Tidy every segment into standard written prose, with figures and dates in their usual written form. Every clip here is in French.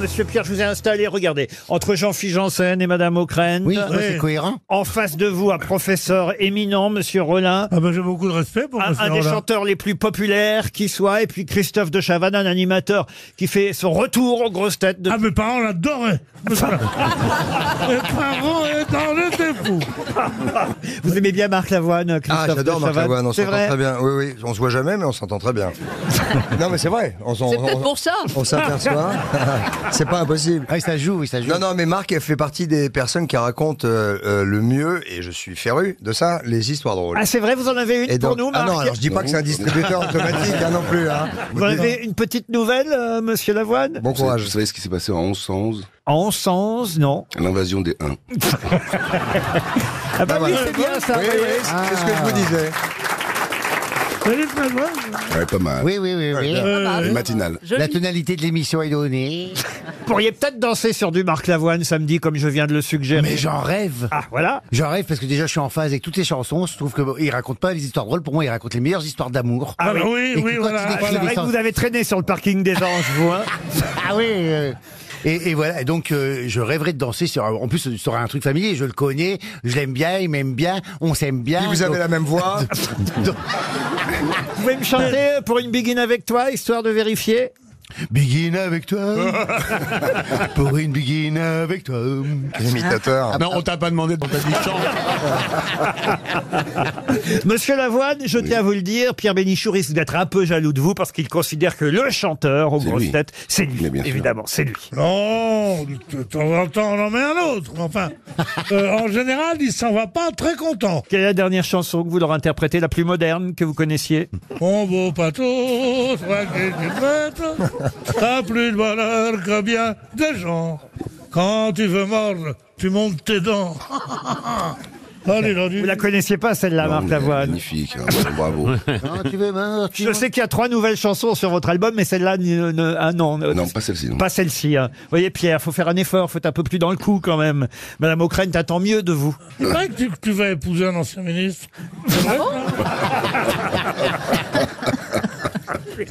Monsieur Pierre, je vous ai installé, regardez, entre Jean-Philippe Janssen et Madame Ockrent. Oui, c'est cohérent. En face de vous, un professeur éminent, Monsieur Rollin. Ah ben j'ai beaucoup de respect pour monsieur Un des Rollin. chanteurs les plus populaires qui soit, et puis Christophe de Chavannes, un animateur qui fait son retour aux grosses têtes. Ah, mes parents l'adoraient. Mes parents étaient fous. Vous aimez bien Marc Lavoine, Christophe Ah, j'adore de Marc Chavannes. Lavoine, on C'est s'entend vrai. très bien. Oui, oui, on se voit jamais, mais on s'entend très bien. Non, mais c'est vrai. C'est peut-être pour ça. On s'aperçoit. C'est pas impossible. Ah, ça joue, oui, ça joue. Non, non, mais Marc elle fait partie des personnes qui racontent le mieux, et je suis féru de ça, les histoires drôles. Ah, c'est vrai, vous en avez une Et pour donc, nous, ah Marc? non, alors je dis pas que c'est un distributeur automatique hein, non plus. Hein. Vous avez une petite nouvelle, Monsieur Lavoine? Bon courage. Vous savez ce qui s'est passé en 1111? En 1111, non. L'invasion des Huns. Ah bah oui, voilà. c'est bien ça. Oui, oui, c'est ce que je vous disais. Salut, Frédéric. Ouais, pas mal. Oui, oui, oui, oui. Les matinales. La tonalité de l'émission est donnée. Vous pourriez peut-être danser sur du Marc Lavoine samedi, comme je viens de le suggérer. Mais j'en rêve. Ah, voilà. J'en rêve parce que déjà je suis en phase avec toutes les chansons. Je trouve qu'il raconte pas les histoires drôles. Pour moi, il raconte les meilleures histoires d'amour. Ah oui. Oui, Et oui, quand voilà. il décrit C'est les vrai que sens- vous avez traîné sur le parking des Anges, vous, hein. Ah oui. Et voilà. Et donc je rêverais de danser sur. En plus, sur un truc familier. Je le connais. Je l'aime bien. Il m'aime bien. On s'aime bien. Puis vous avez donc- la même voix. Vous pouvez me chanter pour une begin avec toi, histoire de vérifier? Begin avec toi. Pour une begin avec toi. L'imitateur. Non, on t'a pas demandé de dit chant. Monsieur Lavoine, je tiens à vous le dire, Pierre Bénichou risque d'être un peu jaloux de vous parce qu'il considère que le chanteur aux C'est grosses lui. têtes, c'est lui. Mais bien sûr. Évidemment, c'est lui. Non, de temps en temps, on en met un autre. Enfin, en général, il s'en va pas très content. Quelle est la dernière chanson que vous leur interprétez, la plus moderne que vous connaissiez? Mon beau pâteau, toi qui es bête, t'as plus de valeur que bien des gens. Quand tu veux mordre, tu montes tes dents. Allez, là, Vous la connaissiez pas, celle-là, Non, Marc mais Lavoine? magnifique, hein, bravo. Quand tu veux mort, tu Je sais qu'il y a 3 nouvelles chansons sur votre album, mais celle-là, non. Non, pas celle-ci, non. Pas celle-ci. Hein. Vous voyez, Pierre, faut faire un effort, faut être un peu plus dans le coup quand même. Madame Ockrent attend mieux de vous. C'est vrai que tu vas épouser un ancien ministre. C'est vrai,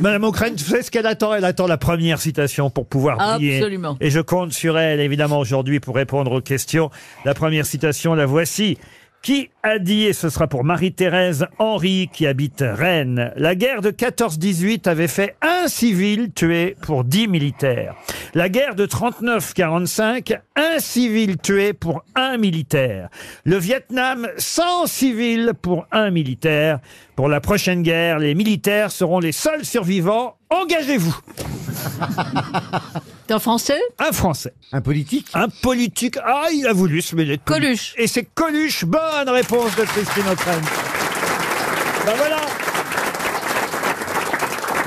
Madame Ockrent, vous savez ce qu'elle attend? Elle attend la première citation pour pouvoir briller. Absolument. Et je compte sur elle, évidemment, aujourd'hui, pour répondre aux questions. La première citation, la voici. Qui a dit, et ce sera pour Marie-Thérèse Henry, qui habite Rennes, la guerre de 14-18 avait fait un civil tué pour 10 militaires. La guerre de 39-45, un civil tué pour 1 militaire. Le Vietnam, 100 civils pour 1 militaire. Pour la prochaine guerre, les militaires seront les seuls survivants. Engagez-vous. T'es un Français? Un Français. Un politique. Un politique. Ah, il a voulu se mêler de politique. Coluche. Et c'est Coluche. Bonne réponse de Christine Ockrent. Ben voilà.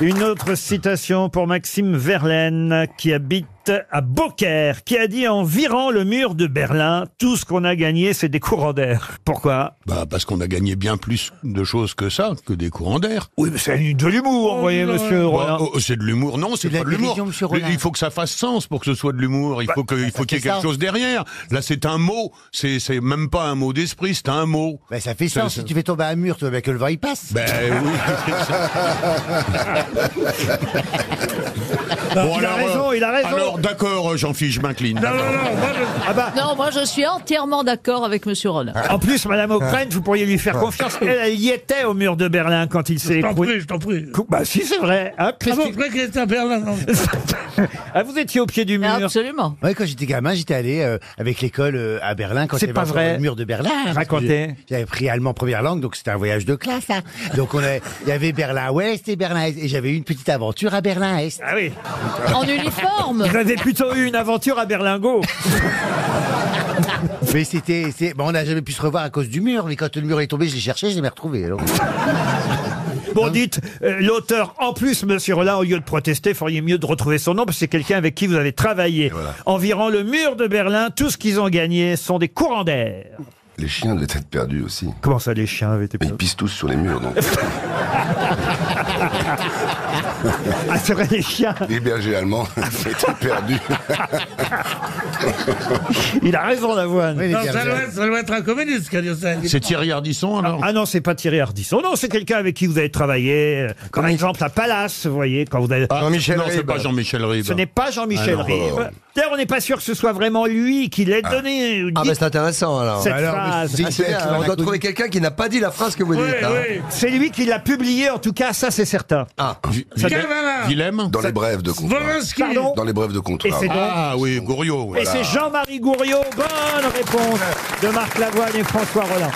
Une autre citation pour Maxime Verlaine, qui habite à Beaucaire, qui a dit en virant le mur de Berlin, tout ce qu'on a gagné, c'est des courants d'air. Pourquoi? Bah, parce qu'on a gagné bien plus de choses que ça, que des courants d'air. Oui, mais c'est de l'humour, vous voyez, monsieur Bah, Rollin. c'est de l'humour. Non, c'est de la pas de l'humour. dérision, monsieur Rollin. Il faut que ça fasse sens pour que ce soit de l'humour. Il faut qu'il y ait c'est quelque ça. chose derrière. Là, c'est un mot. C'est même pas un mot d'esprit, c'est un mot. Ben, ça fait sens. Ça- Si tu fais tomber un mur, tu veux bien que le vent y passe. Ben oui. Bon, Il a raison, il a raison. Alors, d'accord, Jean-Philippe, je m'incline. Non, non, d'accord. non, moi, Ah bah, Non, moi je suis entièrement d'accord avec Monsieur Rollin. en plus, Madame Ockrent, vous pourriez lui faire confiance. Elle y était au mur de Berlin quand il s'est je t'en écroulé. prie, je t'en prie. Bah si, c'est vrai. Hein, Ah Christine- bon, je croyais qu'il était à Berlin. Non. Ah, vous étiez au pied du mur. Absolument. Ouais, quand j'étais gamin, j'étais allé avec l'école à Berlin. Quand C'est il y avait pas encore vrai. le mur de Berlin. parce que Racontez. J'avais pris allemand première langue, donc c'était un voyage de classe. Hein. Donc il y avait Berlin-Ouest et Berlin-Est. Et j'avais eu une petite aventure à Berlin-Est. Ah oui. En uniforme. Vous avez plutôt eu une aventure à Berlingot. Mais bon, on n'a jamais pu se revoir à cause du mur. Mais quand le mur est tombé, je l'ai cherché, je l'ai retrouvé. Alors. Bon, dites, l'auteur, en plus, monsieur Rollin, au lieu de protester, feriez mieux de retrouver son nom, parce que c'est quelqu'un avec qui vous avez travaillé. voilà. Environ le mur de Berlin, tout ce qu'ils ont gagné sont des courants d'air. Les chiens devaient être perdus aussi. Comment ça, les chiens avaient été Mais ils perdus? pissent tous sur les murs, donc. Ah, c'est vrai, les chiens. Les bergers allemands étaient perdus. Il a raison, Lavoine. Oui, les Non, bergers. ça doit être un communiste qui a dit ça. C'est Thierry Ardisson, alors? Ah non, c'est pas Thierry Ardisson. Non, c'est quelqu'un avec qui vous avez travaillé. Par exemple, à Palace, vous voyez, quand vous avez... Jean-Michel Non, c'est Ribes. pas Jean-Michel Ribes. Ce n'est pas Jean-Michel Ah non, Ribes. D'ailleurs, on n'est pas sûr que ce soit vraiment lui qui l'ait donné. Ah, Dit bah c'est intéressant alors. cette Alors, phrase. mais Ah, c'est bien, on doit trouver quelqu'un qui n'a pas dit la phrase que vous dites. Oui, hein. oui. C'est lui qui l'a publié, en tout cas, ça c'est certain. Ah, Cavana. Willem? Dans les brèves de comptoir. Volinsky. Pardon. Dans les brèves de Et comptoir. c'est donc... Ah oui, Goriot. Et Voilà. c'est Jean-Marie Gouriot. Bonne réponse de Marc Lavoine et François Rollin.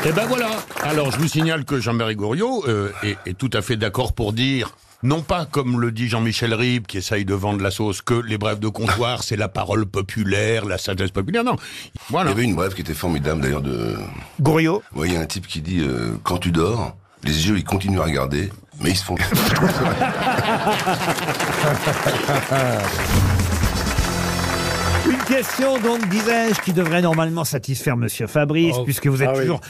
Et ben voilà. Alors, je vous signale que Jean-Marie Goriot est tout à fait d'accord pour dire, non pas comme le dit Jean-Michel Ribes, qui essaye de vendre la sauce, que les brèves de comptoir, c'est la parole populaire, la sagesse populaire. Non. Il Voilà. y avait une brève qui était formidable d'ailleurs de... Gouriot. Ouais, il y a un type qui dit quand tu dors, les yeux ils continuent à regarder, mais ils se font... Une question, donc, disais-je, qui devrait normalement satisfaire Monsieur Fabrice, puisque vous êtes toujours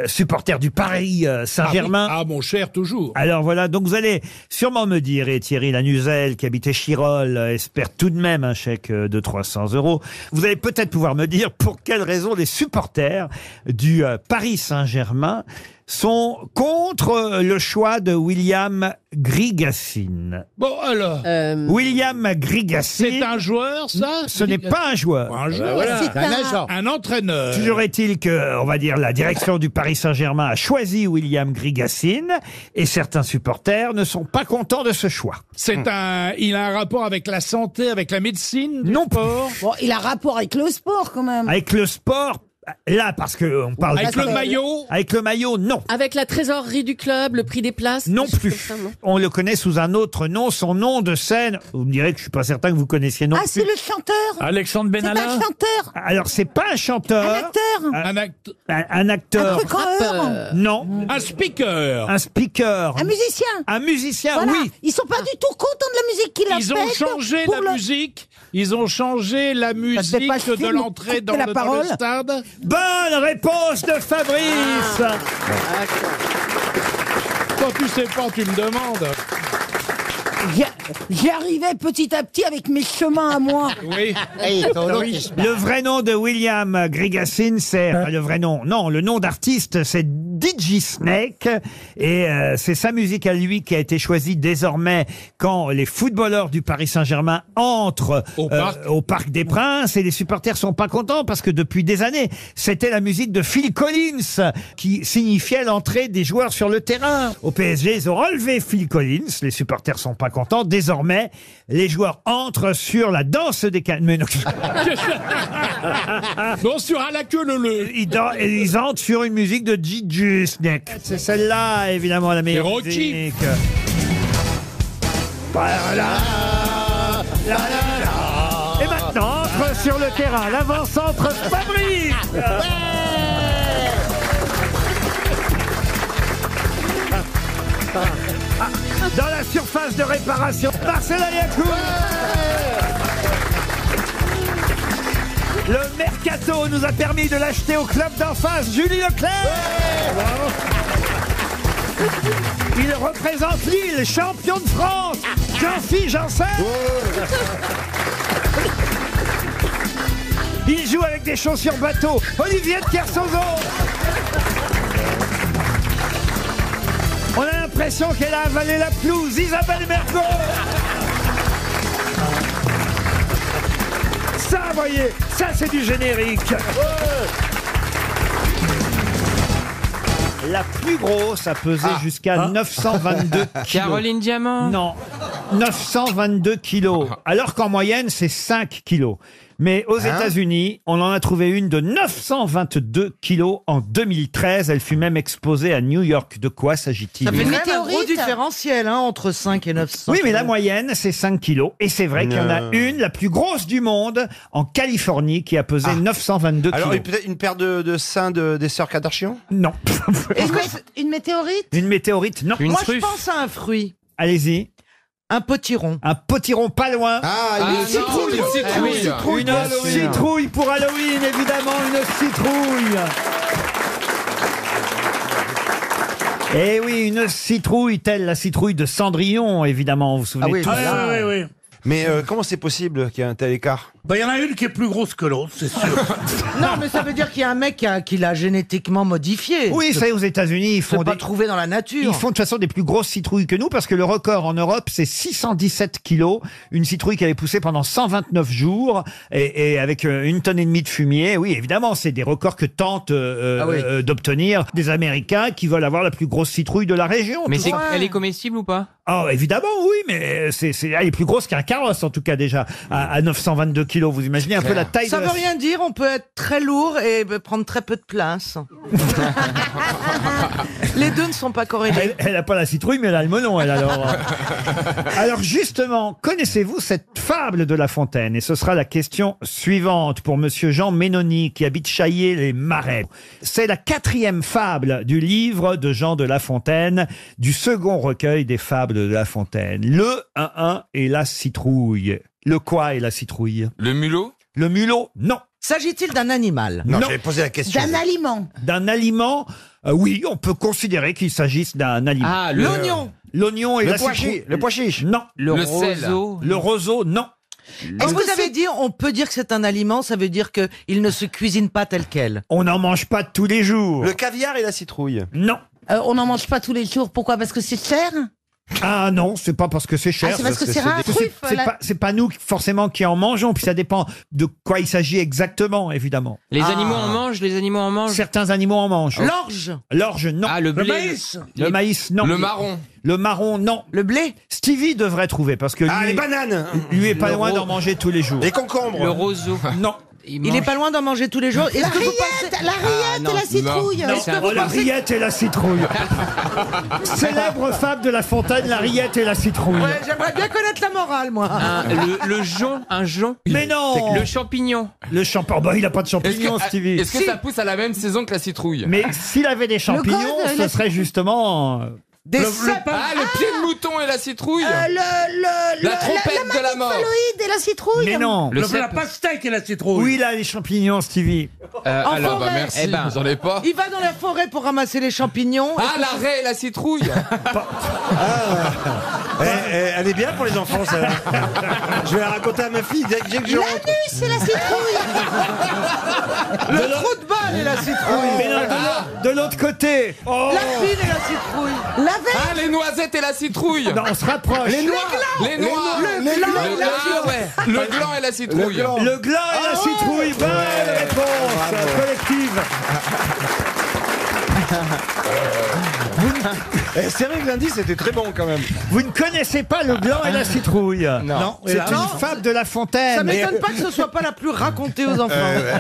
supporter du Paris Saint-Germain. Ah, mon cher, toujours. Alors voilà, donc vous allez sûrement me dire, et Thierry Lanuzel, qui habitait Chirol, espère tout de même un chèque de 300 €. Vous allez peut-être pouvoir me dire pour quelles raisons les supporters du Paris Saint-Germain sont contre le choix de William Grigassine. Bon, alors. William Grigassine, C'est un joueur, ça? ce n'est pas un joueur. Un joueur. C'est un agent. Un entraîneur. Toujours est-il que, on va dire, la direction du Paris Saint-Germain a choisi William Grigassine et certains supporters ne sont pas contents de ce choix. Il a un rapport avec la santé, avec la médecine? Non, Bon, il a rapport avec le sport quand même. avec le sport, là, parce que on parle Avec du- le maillot? Avec le maillot, non. Avec la trésorerie du club, le prix des places Non des choses plus. comme ça, non On le connaît sous un autre nom, son nom de scène. Vous me direz que je suis pas certain que vous connaissiez non Ah, plus. c'est le chanteur. Alexandre C'est Benalla? un chanteur. Alors, c'est pas un Un chanteur, acteur. Un acte. un Un acteur, truqueur. non. Un speaker. Un speaker, Un musicien. un musicien, Voilà. oui. Ils sont pas du tout contents de la musique qu'il a Ils ont faite changé pour la le- musique. Ils ont changé la musique pas le de film, l'entrée dans, couper la dans le parole. stade. Bonne réponse de Fabrice. Quand tu sais pas, tu me demandes. J'y arrivais petit à petit avec mes chemins à moi. Oui. Le vrai nom de William Grigassine, c'est le vrai nom. Non, le nom d'artiste, c'est DJ Snake, et c'est sa musique à lui qui a été choisie désormais quand les footballeurs du Paris Saint-Germain entrent au Parc des Princes, et les supporters sont pas contents parce que depuis des années, c'était la musique de Phil Collins qui signifiait l'entrée des joueurs sur le terrain. Au PSG, ils ont relevé Phil Collins, les supporters sont pas contents. Désormais, les joueurs entrent sur la danse des cannes. Mais non. Bon, sur à la queue le. Ils entrent sur une musique de DJ Snake. C'est celle-là, évidemment, la meilleure C'est Rocky. musique. Voilà. La, la, la. Et maintenant, entre sur le terrain, l'avant-centre Fabrice. Dans la surface de réparation, Marcela Yacoub. Le mercato nous a permis de l'acheter au club d'en face, Julie Leclerc. Il représente Lille, champion de France, Jean-Philippe Janssen. Il joue avec des chaussures bateau, Olivier de Kersauzon. On a l'impression qu'elle a avalé la pelouse, Isabelle Mergo. Ça, voyez, ça c'est du générique. La plus grosse a pesé jusqu'à 922 kilos. Caroline Diamant. Non, 922 kilos. Alors qu'en moyenne, c'est 5 kilos. Mais aux États-Unis, on en a trouvé une de 922 kilos en 2013. Elle fut même exposée à New York. De quoi s'agit-il? Ça fait Une quand même un gros météorite. différentiel entre 5 et 900. Oui, mais la moyenne, c'est 5 kilos. Et c'est vrai qu'il y en a une, la plus grosse du monde, en Californie, qui a pesé 922 kilos. Alors, peut-être une paire de seins des sœurs Kardashian? Non. Une météorite. Une météorite, non. Moi, je pense à un fruit. Allez-y. Un potiron. Un potiron pas loin. Une citrouille. Une citrouille pour Halloween, évidemment, une citrouille. Eh oui, une citrouille telle la citrouille de Cendrillon, évidemment, vous vous souvenez tous. Oui. Mais comment c'est possible qu'il y ait un tel écart? Il y en a une qui est plus grosse que l'autre, c'est sûr. Non, mais ça veut dire qu'il y a un mec qui l'a génétiquement modifié. Oui, ça, aux États-Unis, ils font pas trouvé dans la nature. Ils font de toute façon des plus grosses citrouilles que nous, parce que le record en Europe, c'est 617 kilos. Une citrouille qui avait poussé pendant 129 jours, et avec 1,5 tonne de fumier. Oui, évidemment, c'est des records que tentent d'obtenir des Américains qui veulent avoir la plus grosse citrouille de la région. Mais tout ça. elle est comestible ou pas? Ah, évidemment, oui, mais elle est plus grosse qu'un carrosse, en tout cas, déjà, à 922 kilos. Vous imaginez un peu la taille Ça de veut la... rien dire, on peut être très lourd et prendre très peu de place. Les deux ne sont pas corrélés. Elle n'a pas la citrouille, mais elle a le melon, elle, alors. Alors, justement, connaissez-vous cette fable de La Fontaine? Et ce sera la question suivante pour monsieur Jean Ménoni, qui habite Chaillé-les-Marais. C'est la 4e fable du livre de Jean de La Fontaine, du second recueil des fables de La Fontaine. Le 1-1 et la citrouille. Le quoi et la citrouille? Le mulot? Le mulot, non. S'agit-il d'un animal? Non, j'avais posé la question. D'un aliment. D'un aliment, oui, on peut considérer qu'il s'agisse d'un aliment. Ah, L'oignon. L'oignon et la citrouille. Le pois chiche. Non. Le roseau? Le roseau, non. Quand vous avez dit on peut dire que c'est un aliment, ça veut dire qu'il ne se cuisine pas tel quel. On n'en mange pas tous les jours. Le caviar et la citrouille. Non. On n'en mange pas tous les jours. Pourquoi? Parce que c'est cher? Ah non, c'est pas parce que c'est cher. Ah, c'est parce que c'est rare. C'est pas nous forcément qui en mangeons, puis ça dépend de quoi il s'agit exactement, évidemment. Les animaux en mangent? Certains animaux en mangent. L'orge. L'orge, non. Ah, le blé. maïs. Le maïs, non. Le marron. Le marron, non. Le blé. Stevie devrait trouver, parce que Ah, lui, les bananes. lui est pas loin d'en manger tous les jours. Les concombres. Le roseau. Non. Il est pas loin d'en manger tous les jours. Est-ce La que vous rillette, pensez... la rillette et la citrouille. Non, c'est un oh, la faux. rillette et la citrouille. Célèbre fable de La Fontaine, la rillette et la citrouille. Ouais, j'aimerais bien connaître la morale, moi. Le jonc, un jonc. Mais non. Le champignon. Le champignon, bah il a pas de champignons, Stevie. Est-ce que ça pousse à la même saison que la citrouille? Mais s'il avait des champignons, code, ce serait justement... Des Le cèpes. Ah, le pied de mouton et la citrouille. La trompette de la mort. phalloïde et la citrouille. Mais non. Le La cèpe. pastèque et la citrouille. Oui, là, les champignons, Stevie. Alors, forêt. merci. Eh ben, j'en ai pas. Il va dans la forêt pour ramasser les champignons. Ah, la raie et la citrouille. Elle est bien pour les enfants, ça. Je vais la raconter à ma fille dès que je rentre. L'anus et la citrouille. Le trou de balle et la citrouille. Mais non, de l'autre côté. Oh. La fine et la citrouille. La veille. Ah, les noisettes et la citrouille. Non, on se rapproche. Les noix. Le gland. Ah, ouais. Le gland et la citrouille. Le gland et la citrouille. Bonne réponse collective. C'est vrai que lundi, c'était très bon quand même. Vous ne connaissez pas le gland et la citrouille? Non. C'est une fable de La Fontaine. Ça m'étonne pas que ce soit pas la plus racontée aux enfants.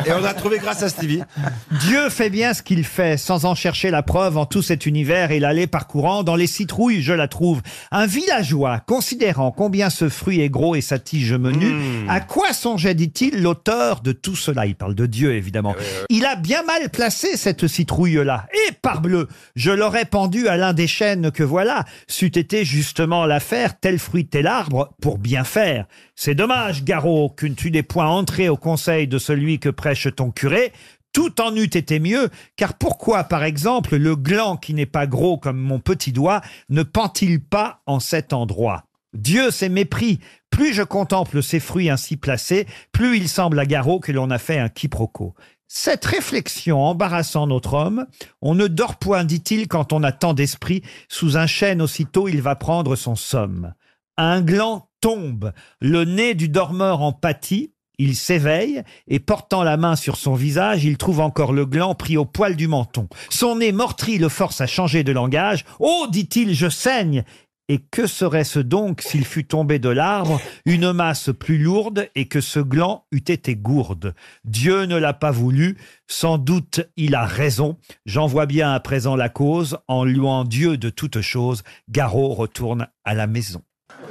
Et on a trouvé grâce à Stevie. Dieu fait bien ce qu'il fait, sans en chercher la preuve en tout cet univers et l'allée parcourant. Dans les citrouilles, je la trouve. Un villageois, considérant combien ce fruit est gros et sa tige menue, à quoi songeait, dit-il, l'auteur de tout cela? Il parle de Dieu, évidemment. Il a bien mal placé cette citrouille-là. Et parbleu, je l'aurais pendue à l'un des chênes que voilà, c'eût été justement l'affaire, tel fruit, tel arbre, pour bien faire. C'est dommage, Garot, que tu n'aies point entré au conseil de celui que prêche ton curé. Tout en eût été mieux, car pourquoi, par exemple, le gland qui n'est pas gros comme mon petit doigt ne pend-il pas en cet endroit? Dieu, c'est mépris. Plus je contemple ces fruits ainsi placés, plus il semble à Garot que l'on a fait un quiproquo. Cette réflexion embarrassant notre homme, on ne dort point, dit-il, quand on a tant d'esprit, sous un chêne aussitôt il va prendre son somme. Un gland tombe, le nez du dormeur en pâtit, il s'éveille, et portant la main sur son visage, il trouve encore le gland pris au poil du menton. Son nez meurtri le force à changer de langage. « Oh, dit-il, je saigne !» Et que serait-ce donc s'il fût tombé de l'arbre, une masse plus lourde et que ce gland eût été gourde? Dieu ne l'a pas voulu, sans doute il a raison. J'en vois bien à présent la cause, en louant Dieu de toutes choses, Garot retourne à la maison.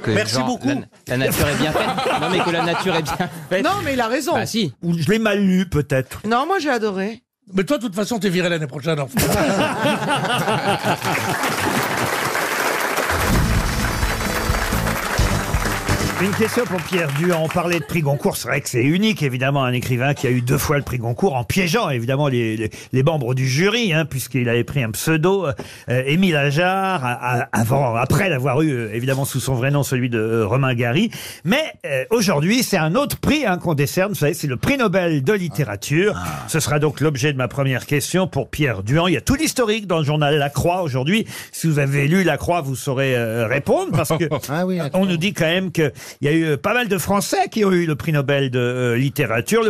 Merci beaucoup. La nature est bien faite. Non, mais que la nature est bien faite. Non, mais il a raison. Bah si. Ou je l'ai mal lu peut-être. Non, moi j'ai adoré. Mais toi, de toute façon, t'es viré l'année prochaine. En fait. Une question pour Pierre Duhan. On parlait de prix Goncourt. C'est vrai que c'est unique, évidemment, un écrivain qui a eu 2 fois le prix Goncourt en piégeant, évidemment, les membres du jury, puisqu'il avait pris un pseudo, Émile Ajar, après l'avoir eu, évidemment, sous son vrai nom, celui de Romain Gary. Mais aujourd'hui, c'est un autre prix qu'on décerne. Vous savez, c'est le prix Nobel de littérature. Ce sera donc l'objet de ma première question pour Pierre Duhan. Il y a tout l'historique dans le journal La Croix aujourd'hui. Si vous avez lu La Croix, vous saurez répondre, parce que on nous dit quand même que il y a eu pas mal de Français qui ont eu le prix Nobel de littérature.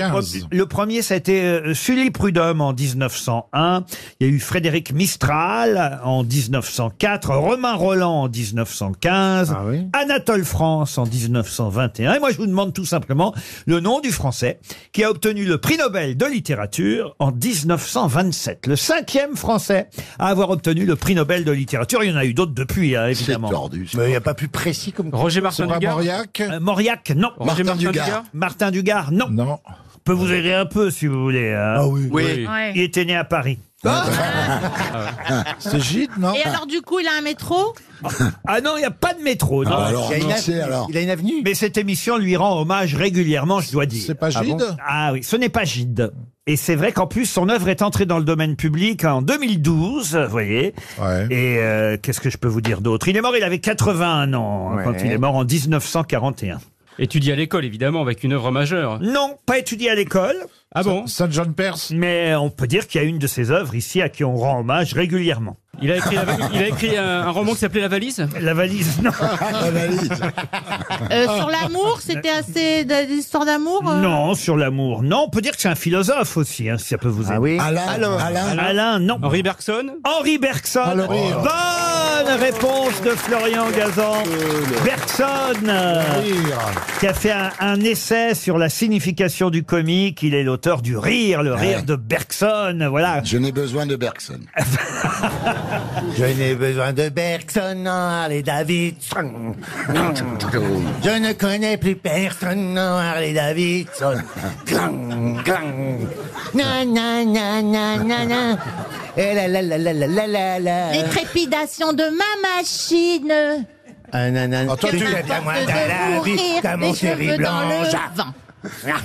Le premier, ça a été Sully Prudhomme en 1901. Il y a eu Frédéric Mistral en 1904, Romain Roland en 1915, Anatole France en 1921. Et moi, je vous demande tout simplement le nom du Français qui a obtenu le prix Nobel de littérature en 1927. Le 5e Français à avoir obtenu le prix Nobel de littérature. Il y en a eu d'autres depuis, évidemment. C'est tordu. Mais il n'y a pas plus précis comme... Roger Martin Dugard. Mauriac, non. Martin Dugard. Martin Dugard, non. Non. Je peux vous aider un peu si vous voulez. Oui. Il était né à Paris. C'est Gide, non? Et alors, du coup, il a un métro? Ah non, il n'y a pas de métro. Non. Alors, il a une avenue. Mais cette émission lui rend hommage régulièrement, je dois dire. C'est pas Gide? Ah oui, ce n'est pas Gide. Et c'est vrai qu'en plus, son œuvre est entrée dans le domaine public en 2012, vous voyez. Ouais. Et qu'est-ce que je peux vous dire d'autre? Il est mort, il avait 81 ans quand il est mort en 1941. Étudié à l'école, évidemment, avec une œuvre majeure. Non, pas étudié à l'école. Ah bon? Saint John Perse. Mais on peut dire qu'il y a une de ses œuvres ici à qui on rend hommage régulièrement. Il a écrit un roman qui s'appelait La Valise? La Valise, non. La valise. Sur l'amour, c'était assez d'histoire d'amour Non, sur l'amour. Non, on peut dire que c'est un philosophe aussi, si ça peut vous aider. Alain, non. Henri Bergson? Henri Bergson. Bonne réponse de Florian Gazan. Bergson, qui a fait un essai sur la signification du comique. Il est l'auteur du Rire, le rire de Bergson. Voilà. Je n'ai besoin de Bergson. Je n'ai besoin de Bergson, Harley Davidson. Je ne connais plus personne, Harley Davidson. Clang, clang. Na, na, na, na, na, na. Et la la la la la la la la. Les trépidations de ma machine. Ah, na, na, na. Toi, tu à moi de la vie, comme mon terrible ange.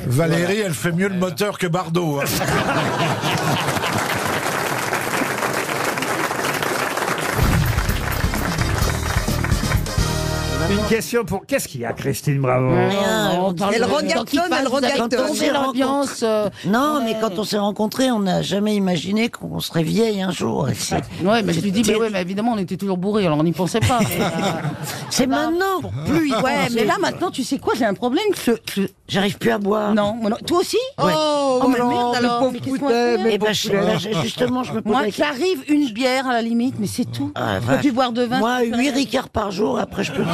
Valérie, elle fait mieux le moteur que Bardot. Une question pour... Qu'est-ce qu'il y a, Christine Bravo? Elle regarde Tom, elle regarde Tom. l'ambiance. Non, mais quand on s'est rencontrés, on n'a jamais imaginé qu'on serait vieille un jour. Ouais, mais je lui dis, mais évidemment, on était toujours bourrés, alors on n'y pensait pas. C'est maintenant. Plus. Ouais, mais là, maintenant, tu sais quoi, j'ai un problème. J'arrive plus à boire. Non, toi aussi? Ouais. Oh, mais merde alors. Eh ben, justement, je me pose Moi, la question. j'arrive une bière à la limite, mais c'est tout. Je peux plus boire de vin. Moi, 8 ricards par jour, après je peux plus.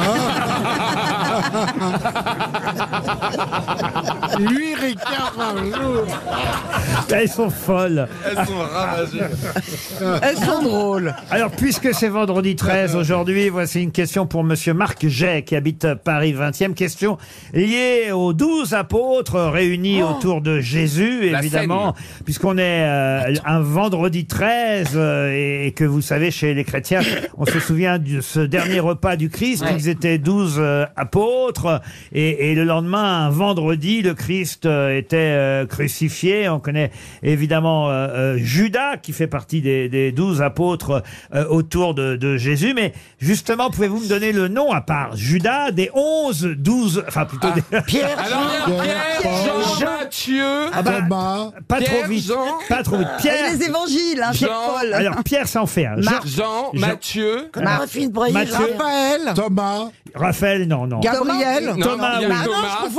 8 ricards par jour. Elles sont folles. Elles sont ravagées. Elles sont drôles. Alors, puisque c'est vendredi 13 aujourd'hui, voici une question pour monsieur Marc Jay, qui habite Paris 20e. Question liée aux 12 apôtres réunis autour de Jésus, évidemment, puisqu'on est un vendredi 13 et que vous savez, chez les chrétiens, on se souvient de ce dernier repas du Christ. Ils étaient 12 apôtres et le lendemain, un vendredi, le Christ était crucifié. On connaît évidemment Judas, qui fait partie des 12 apôtres autour de Jésus. Mais justement, pouvez-vous me donner le nom, à part Judas, des 12, enfin plutôt des... Pierre, Jean, Matthieu, Thomas, pas Pierre, trop vite, Jean, pas trop vite. Pierre, Les évangiles, hein, Jean, Paul. alors Pierre, ça en fait un. Jean, Matthieu, Raphaël Breuil, Mathieu. Raphaël, Thomas, Raphaël, non. Gabriel, Thomas, il y a oui.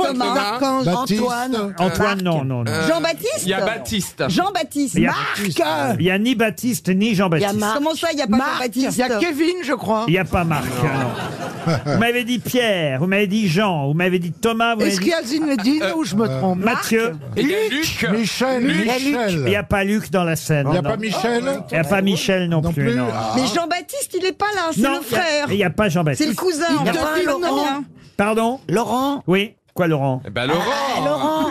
Thomas, Baptiste, Antoine, non. Jean-Baptiste, il y a Baptiste. Jean-Baptiste, Il y a- Marc. Il y a ni Baptiste ni Jean-Baptiste. Comment ça, il n'y a pas Jean-Baptiste? Il y a Kevin, je crois. Il n'y a pas Marc. Non. Vous m'avez dit Pierre, vous m'avez dit Jean, vous m'avez dit Thomas, vous m'avez dit a Zinedine ou je me trompe? Mathieu. Et il y a Luc. Michel, Il n'y a pas Luc dans la scène. Il n'y a non. pas Michel. Il n'y a pas Michel non, Non plus. plus. Non. Mais Jean-Baptiste, il n'est pas là, c'est Non, le frère. Il n'y a pas Jean-Baptiste. C'est le cousin. Il y a pas Laurent. Pardon Laurent. Oui. Quoi, Laurent? Eh ben Laurent. Laurent.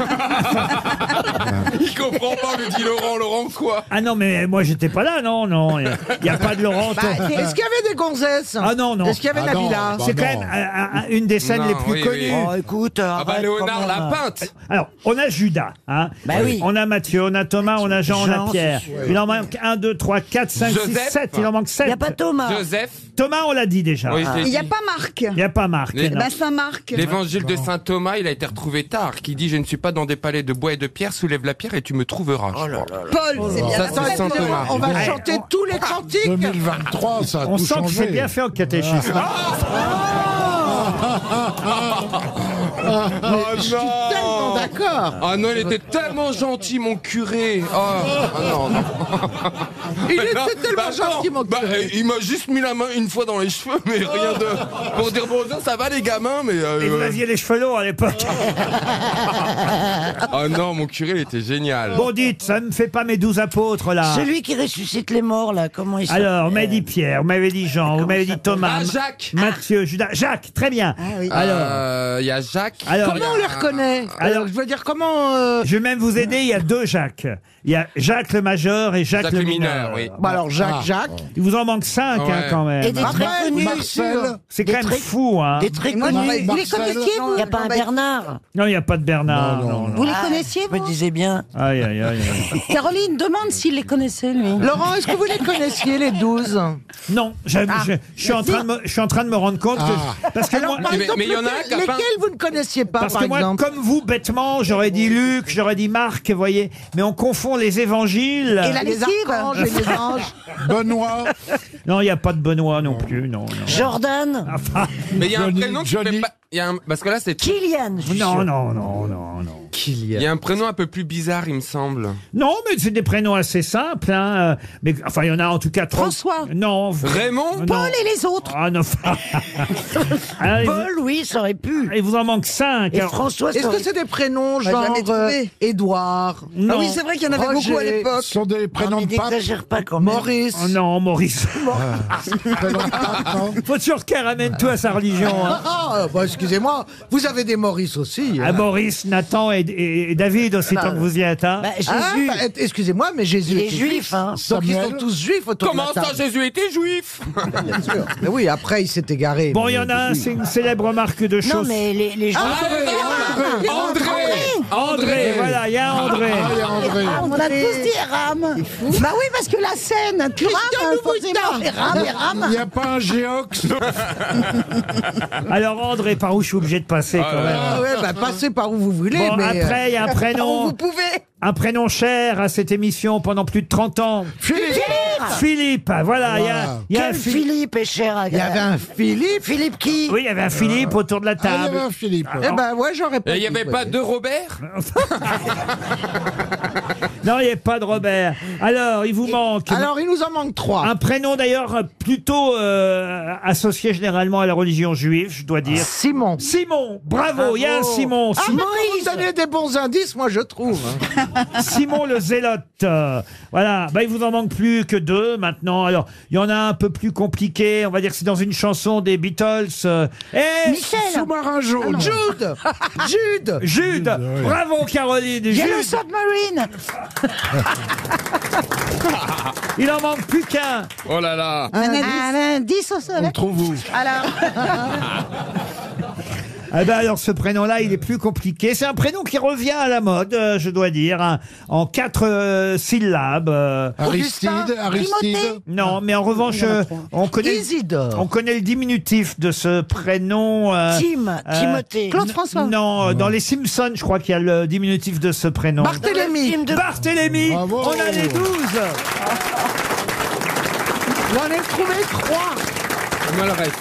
Il comprend pas, me dit Laurent. Laurent quoi? Ah non, mais moi, j'étais pas là, non. Il n'y a pas de Laurent. Est-ce qu'il y avait des gonzesses? Ah non. Est-ce qu'il y avait Nabila? C'est quand même une des scènes Non, les plus oui, connues. oui. Oh, écoute, Léonard Lapinte. Alors, on a Judas, hein. Bah oui. On a Mathieu, on a Thomas, on a Jean, on a Jean, Pierre. c'est sûr. Il en manque 1, 2, 3, 4, 5, 6, Joseph. 7. Il en manque 7. Il n'y a pas Thomas. Joseph. Thomas, on l'a dit déjà. Oui, je l'ai Il n'y a dit. pas Marc. Il n'y a pas Marc. Les- non. Bah, Saint-Marc. L'évangile de saint Thomas, il a été retrouvé tard, qui dit: je ne suis pas dans des palais de bois et de pierre, soulève la pierre et tu me trouveras. je crois. Paul, c'est bien. Ça, c'est saint Thomas. On va Ouais. chanter tous les cantiques. 2023, ça a On tout sent que changé. c'est bien fait en catéchisme. Je suis tellement d'accord. Ah non, il était tellement gentil, mon curé. Non. Il Mais était non, tellement non, gentil, mon curé. il m'a juste mis la main une fois dans les cheveux, mais rien de... Pour dire bonjour, ça va les gamins, mais... Et vous aviez les cheveux longs à l'époque. Ah non, mon curé, il était génial. Bon, dites, ça ne me fait pas mes 12 apôtres, là. Celui qui ressuscite les morts, là, comment il s'appelle? Alors, on m'a dit Pierre, vous m'avez dit Jean, vous m'avez dit Thomas. Ah, Jacques. Mathieu, Judas. Jacques, très bien. Alors, Il y a Jacques. Alors, Comment on les reconnaît? Alors, je veux dire, comment... je vais même vous aider, il y a 2 Jacques. Il y a Jacques le majeur et Jacques, le mineur. oui. Bah alors, Jacques. Il vous en manque 5 Ouais. quand même. Et des très connus. Marcel. C'est quand des même très- fou, hein. Des très Moi, connus. vous les Marcel. connaissiez, vous Il n'y a pas un Bernard. Non, il n'y a pas de Bernard. Non, Non, non. non. Vous les connaissiez, Je me vous disais bien. Aïe, aïe, aïe, aïe. Caroline demande s'il les connaissait, lui. Laurent, est-ce que vous les connaissiez, les 12? Non, je suis en train de me rendre compte que... Parce que Alors, moi, par exemple, mais il y en a un qui a lesquels pas- vous ne connaissiez pas, Parce par que moi, exemple? comme vous, bêtement, j'aurais dit Luc, j'aurais dit Marc, vous voyez, mais on confond les évangiles. Et la Les lessive. archanges et les anges. Benoît. Non, il n'y a pas de Benoît non plus, non. Jordan. Enfin, Mais il y a un Johnny- prénom qui Johnny. fait pas... il y a un... Parce que là, c'est... Kylian. je suis sûr. non. Il y a un prénom un peu plus bizarre, il me semble. Non, mais c'est des prénoms assez simples, hein. Mais enfin, il y en a en tout cas 3. François. Non. Raymond. Non. Paul et les autres. Ah non. Ah, Paul, oui, ça aurait pu. il vous en manque 5. Et François, Est-ce ça que aurait c'est des prénoms Bah, genre jamais trouvé. Édouard, Non. Ah oui, c'est vrai qu'il y en avait Roger. beaucoup à l'époque. Ce sont des Non, prénoms mais de pape. n'exagère pas quand même. Maurice? Oh non, Maurice. Prénoms de pape, non Faut toujours qu'elle ramène tout à sa religion. Hein. Ah, bah, excusez-moi, vous avez des Maurice aussi. Ah, hein. Maurice, Nathan et David aussi, tant que vous y êtes. Hein. Bah, Jésus, Ah, bah, excusez-moi, mais Jésus il est était juif, hein. Donc ils Samuel. sont tous juifs autour Comment de la ça, table. Jésus était juif? Bien sûr. Mais oui, après il s'est égaré. Bon, il y en a un, c'est une célèbre marque de Non, choses. mais les gens. André, voilà, il y a André. Ah, il y a André. On a tous dit Ram. Bah oui, parce que la scène, tu rames, forcément. Et Ram. Il n'y a pas un Géox. Alors André, par où je suis obligé de passer quand même. Ah ouais, bah passez par où vous voulez, Bon, mais... après, il y a un Vous prénom, pouvez. cher à cette émission pendant plus de 30 ans. Philippe, voilà, il y a un Quel Philippe est cher à Il y avait un Philippe. Philippe qui? Oui, il y avait un Philippe autour de la Ah, il y table. avait un Philippe. Eh ben ouais, j'aurais pas Il n'y dit, avait ouais. pas deux Robert? Non, il n'y avait pas de Robert. Alors, il vous manque Alors il nous en manque 3. un prénom d'ailleurs plutôt associé généralement à la religion juive, je dois dire. Simon. Simon, bravo, il y a un Simon. Ah, Simon, mais vous donnez des bons indices, moi je trouve. Simon le Zélote. Voilà, bah, il vous en manque plus que 2 maintenant. Alors, il y en a un peu plus compliqué. On va dire que c'est dans une chanson des Beatles. Michel. Sous-marin jaune. Jude. Jude. Jude. oui. Bravo Caroline. Yellow Jude. Submarine. Il en manque plus qu'un. Oh là là. Un indice au soleil. On trouve où? Alors. Ah ben alors ce prénom-là, il est plus compliqué. C'est un prénom qui revient à la mode, je dois dire, hein, en 4 syllabes. Aristide. Non, mais en revanche, on connaît le diminutif de ce prénom. Timothée. Claude François. Non, dans les Simpsons, je crois qu'il y a le diminutif de ce prénom. Barthélemy. Barthélemy. Bravo. On a les 12. J'en ai trouvé 3. Moi le reste.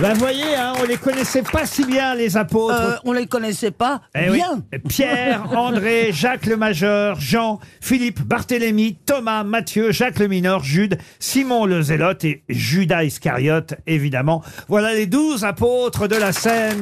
Ben voyez, hein, on les connaissait pas si bien les apôtres. On les connaissait pas Eh oui. bien. Pierre, André, Jacques le Majeur, Jean, Philippe, Barthélemy, Thomas, Mathieu, Jacques le Mineur, Jude, Simon le Zélote et Judas Iscariote, évidemment. Voilà les 12 apôtres de la scène.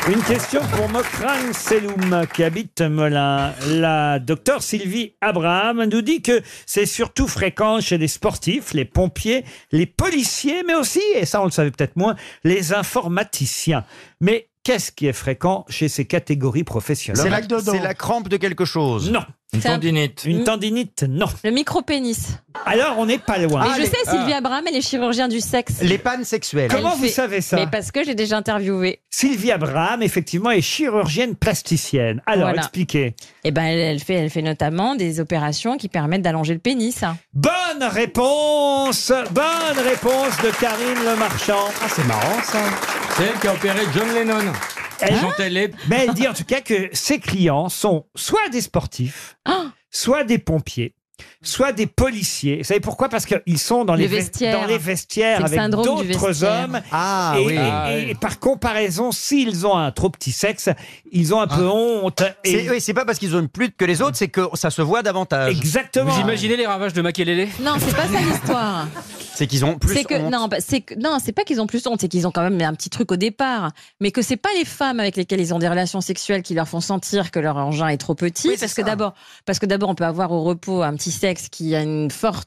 Une question pour Mokran Seloum qui habite Melun. La docteure Sylvie Abraham nous dit que c'est surtout fréquent chez les sportifs, les pompiers, les policiers, mais aussi, et ça on le savait peut-être moins, les informaticiens. Mais qu'est-ce qui est fréquent chez ces catégories professionnelles? C'est la crampe de quelque chose. Non. Une tendinite. Une tendinite, non. Le micropénis. Alors, on n'est pas loin. Et je sais, Sylvie Abraham, elle est chirurgien du sexe. Les pannes sexuelles. Comment vous savez ça? Mais parce que j'ai déjà interviewé. Sylvie Abraham, effectivement, est chirurgienne plasticienne. Alors, Voilà. expliquez. Eh ben, elle fait notamment des opérations qui permettent d'allonger le pénis. Bonne réponse! Bonne réponse de Karine Le Marchand. Ah, c'est marrant ça. C'est elle qui a opéré John Lennon. Mais elle dit en tout cas que ses clients sont soit des sportifs, soit des pompiers, soit des policiers. Vous savez pourquoi? Parce qu'ils sont dans les vestiaires C'est le avec syndrome du d'autres vestiaire. hommes. Ah, et, oui. et par comparaison, s'ils ont un trop petit sexe, ils ont un peu honte. Et... Oui, c'est pas parce qu'ils ont une plus que les autres, c'est que ça se voit davantage. Exactement. Vous imaginez les ravages de Makelele? Non, c'est pas ça l'histoire. C'est qu'ils ont plus C'est que honte. non, c'est pas qu'ils ont plus honte, c'est qu'ils ont quand même un petit truc au départ, mais que c'est pas les femmes avec lesquelles ils ont des relations sexuelles qui leur font sentir que leur engin est trop petit, Oui, parce c'est que ça. d'abord on peut avoir au repos un petit sexe qui a un fort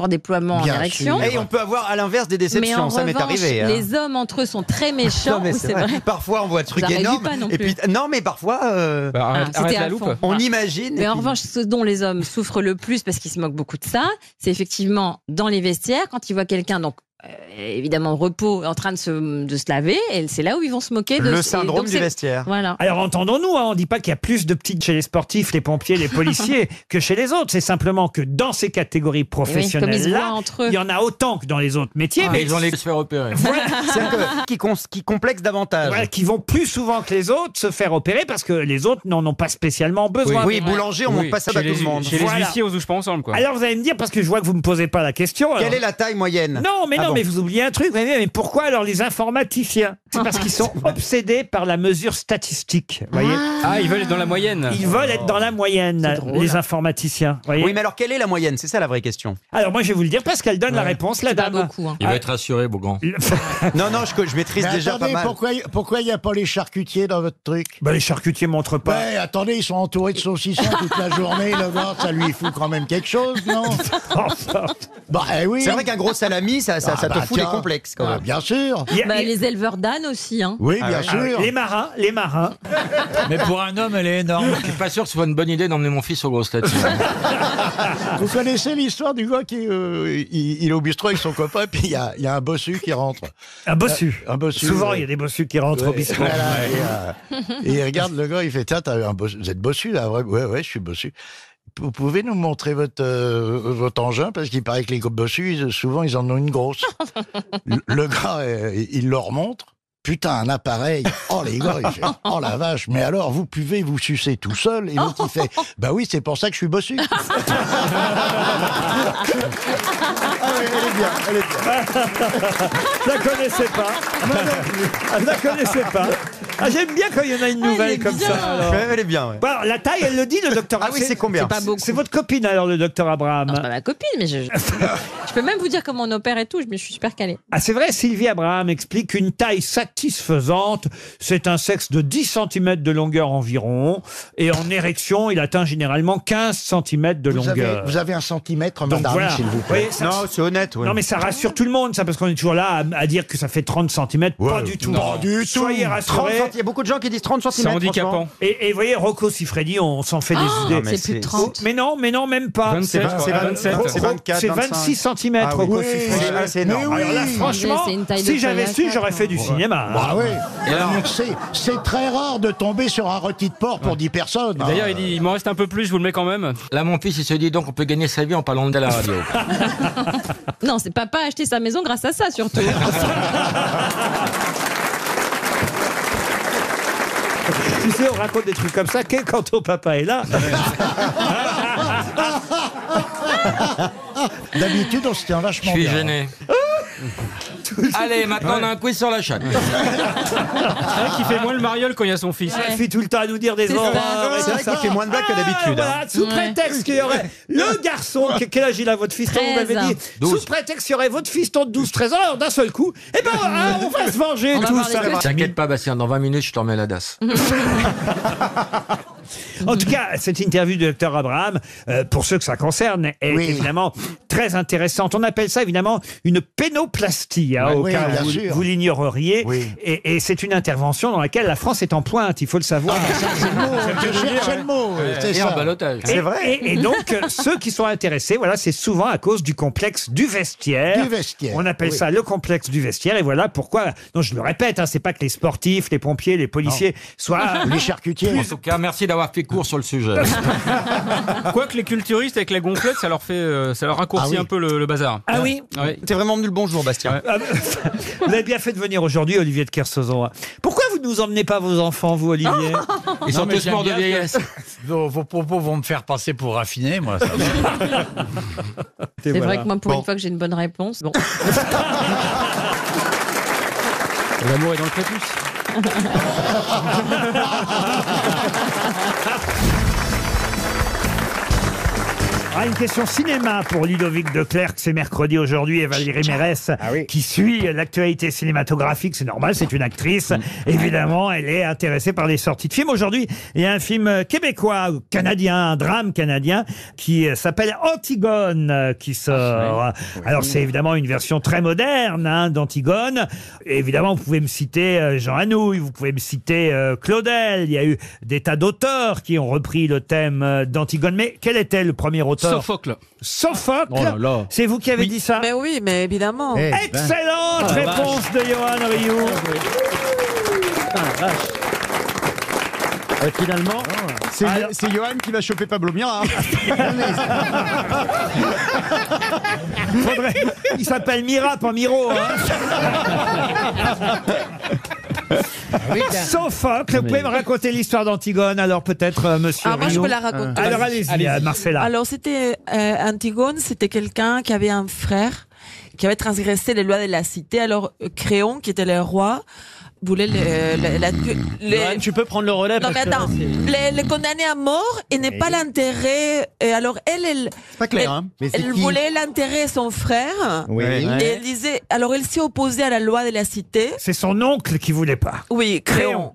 déploiement Bien en érection. sûr. Et on peut avoir à l'inverse des déceptions, Mais en ça m'est revanche, arrivé. hein. les hommes entre eux sont très méchants. Non, mais Oui, c'est vrai. Parfois on voit des trucs Vous arrêtez énormes. pas non Et plus. puis non, mais parfois C'était à fond. on Voilà. imagine. Mais et en puis- revanche, ce dont les hommes souffrent le plus, parce qu'ils se moquent beaucoup de ça, c'est effectivement dans les vestiaires, quand ils voient quelqu'un, donc évidemment au repos, en train de se laver, et c'est là où ils vont se moquer de Le et syndrome donc du c'est- vestiaire. Voilà. Alors entendons-nous, on ne dit pas qu'il y a plus de petites chez les sportifs, les pompiers, les policiers que chez les autres. C'est simplement que dans ces catégories comme ils se professionnelles-là, voient entre eux. il y en a autant que dans les autres métiers, mais Ils ont les se faire opérer. C'est-à-dire qui complexe davantage. voilà, qui vont plus souvent que les autres se faire opérer parce que les autres n'en ont pas spécialement besoin. Oui, boulanger, on monte pas ça à Chez tout le monde. Chez Voilà. les huissiers, on touche pas ensemble, quoi. Alors vous allez me dire, parce que je vois que vous ne me posez pas la question. Quelle alors- est la taille moyenne? Non, mais Ah non, bon. mais vous oubliez un truc. Vous allez me dire, mais pourquoi alors les informaticiens? C'est parce qu'ils sont obsédés par la mesure statistique. Voyez, Ah, ils veulent être dans la moyenne. ils veulent être dans la moyenne, les informaticiens. Voyez. Oui, mais alors quelle est la moyenne? C'est ça la vraie question. Alors moi je vais vous le dire parce qu'elle donne la réponse, la Pas dame. beaucoup. Hein. Il va être rassuré, Beaugrand. Non, non, je maîtrise Mais déjà attendez, pas mal. pourquoi il n'y a pas les charcutiers dans votre truc? Bah, les charcutiers montrent pas. Ouais, attendez, ils sont entourés de saucissons toute la journée, le gars, ça lui fout quand même quelque chose, non? Bah, oui. C'est vrai qu'un gros salami, ça Ah, te bah, fout les tiens. complexes quand Ah, même. bien sûr. Il y a- Bah, il y a- les éleveurs d'ânes aussi. Hein. Oui, bien Ah, sûr. les marins. Mais pour un homme, elle est énorme. Je suis pas sûr que ce soit une bonne idée d'emmener mon fils aux grosses têtes. Vous connaissez l'histoire du gars qui il est au bistrot avec son copain, puis il y a un bossu qui rentre. Un bossu. Un bossu. Souvent, ouais. il y a des bossus qui rentrent au Ouais, bistrot. voilà, et il regarde le gars, il fait tiens, vous êtes bossu là? Ouais, je suis bossu. Vous pouvez nous montrer votre engin? Parce qu'il paraît que les bossus, souvent, ils en ont une grosse. Le gars, il leur montre. Putain, un appareil. Oh les gars, il fait oh la vache, mais alors vous pouvez vous sucer tout seul? Et l'autre il fait bah oui, c'est pour ça que je suis bossu. Ah oui, elle est bien, elle est bien. Je la connaissais pas. Je la connaissais pas. Ah, j'aime bien quand il y en a une nouvelle comme ça. alors. Ouais, elle est bien. Ouais. Bon, alors, la taille, elle le dit, le docteur. Ah oui, c'est combien? C'est pas beaucoup. C'est votre copine alors, le docteur Abraham. Non, c'est pas ma copine, mais je peux même vous dire comment on opère et tout. Je me suis super calée. Ah, c'est vrai, Sylvie Abraham explique qu'une taille satisfaisante, c'est un sexe de 10 cm de longueur environ, et en érection, il atteint généralement 15 cm de longueur. Vous avez un centimètre, Donc madame, voilà. s'il vous Vous plaît. voyez, ça- Non, c'est honnête. Ouais. Non, mais ça rassure tout le monde, ça, parce qu'on est toujours là à dire que ça fait 30 cm. Pas du tout. Pas du tout. Soyez 30 rassurés. cm, il y a beaucoup de gens qui disent 30 cm. C'est handicapant. Et vous voyez, Rocco Siffredi, on s'en fait des idées. mais C'est plus de c'est- 30. Mais non, même pas. 27, c'est 27. c'est 24, C'est 25. 26 cm, Ah oui. Rocco Oui, Siffredi. c'est énorme. Mais Alors là, oui. franchement, C'est une taille de si j'avais feuille à su, quatre, j'aurais hein. fait du cinéma. Bah oui. Et alors C'est très rare de tomber sur un rôti de porc pour 10 personnes. D'ailleurs, il dit, il m'en reste un peu plus, je vous le mets quand même. Là, mon fils, il se dit donc on peut gagner sa vie en parlant de la radio. Non, c'est papa a acheté sa maison grâce à ça surtout. Tu sais, on raconte des trucs comme ça, quand ton papa est là. D'habitude, on se tient Je vachement suis bien. gêné. Allez, maintenant on a un quiz sur la chatte. C'est vrai qu'il fait moins le mariole quand il y a son fils. Il suffit tout le temps à nous dire des C'est ça. horreurs. et C'est tout vrai ça. qu'il fait moins de blagues que d'habitude. Voilà, sous prétexte qu'il y aurait le garçon, quel âge il a votre fiston, vous m'avez 13. dit, 12. sous prétexte qu'il y aurait votre fiston de 12-13 ans, alors d'un seul coup, eh ben, on va se venger On va tous. voir les ça va. T'inquiète pas, Bastien, dans 20 minutes, je t'en mets la DAS. En tout cas, cette interview du docteur Abraham, pour ceux que ça concerne, est évidemment très intéressante. On appelle ça évidemment une pénoplastie, hein, au cas où vous l'ignoreriez. Et c'est une intervention dans laquelle la France est en pointe, il faut le savoir. C'est le mot. C'est ça. C'est vrai. Et donc, ceux qui sont intéressés, voilà, c'est souvent à cause du complexe du vestiaire. On appelle ça le complexe du vestiaire. Et voilà pourquoi. Non, je le répète, hein, c'est pas que les sportifs, les pompiers, les policiers soient les charcutiers. En tout cas, merci d'avoir fait court sur le sujet. Quoique les culturistes avec la gonflette, ça leur raccourcit un peu le bazar. Ah oui. T'es vraiment venu le bonjour, Bastien. Vous avez bien fait de venir aujourd'hui, Olivier de Kersauzon. Pourquoi vous ne nous emmenez pas vos enfants, vous, Olivier? Ils sont tous morts de vieillesse. Vos propos vont me faire passer pour raffiné, moi. C'est vrai que moi, pour une fois que j'ai une bonne réponse, bon. L'amour est dans le prépuce. Une question cinéma pour Ludovic de Clercq. C'est mercredi aujourd'hui et Valérie Mérès qui suit l'actualité cinématographique. C'est normal, c'est une actrice. Évidemment, elle est intéressée par les sorties de films. Aujourd'hui, il y a un film québécois ou canadien, un drame canadien qui s'appelle Antigone qui sort. Alors, c'est évidemment une version très moderne d'Antigone. Et évidemment, vous pouvez me citer Jean Anouilh, vous pouvez me citer Claudel. Il y a eu des tas d'auteurs qui ont repris le thème d'Antigone. Mais quel était le premier auteur? Sophocle. Sophocle. Oh là là. C'est vous qui avez dit ça? Mais oui, mais évidemment. Excellente réponse de Johan Rioux. Finalement, c'est Johan qui va choper Pablo Mira. Il s'appelle Mira, pas Miro. Sophocle, vous pouvez me raconter l'histoire d'Antigone, alors peut-être, monsieur moi je Rioux. peux la raconter. Alors allez-y, Marcella. Alors c'était Antigone, c'était quelqu'un qui avait un frère qui avait transgressé les lois de la cité. Alors Créon, qui était le roi, voulait Johan, tu peux prendre le relais. Non mais attends, le condamner à mort et ne pas l'enterrer. Et alors elle pas clair, hein. Elle voulait l'enterrer son frère. Oui. Et elle disait, alors elle s'est opposée à la loi de la cité. C'est son oncle qui voulait pas. Oui, Créon.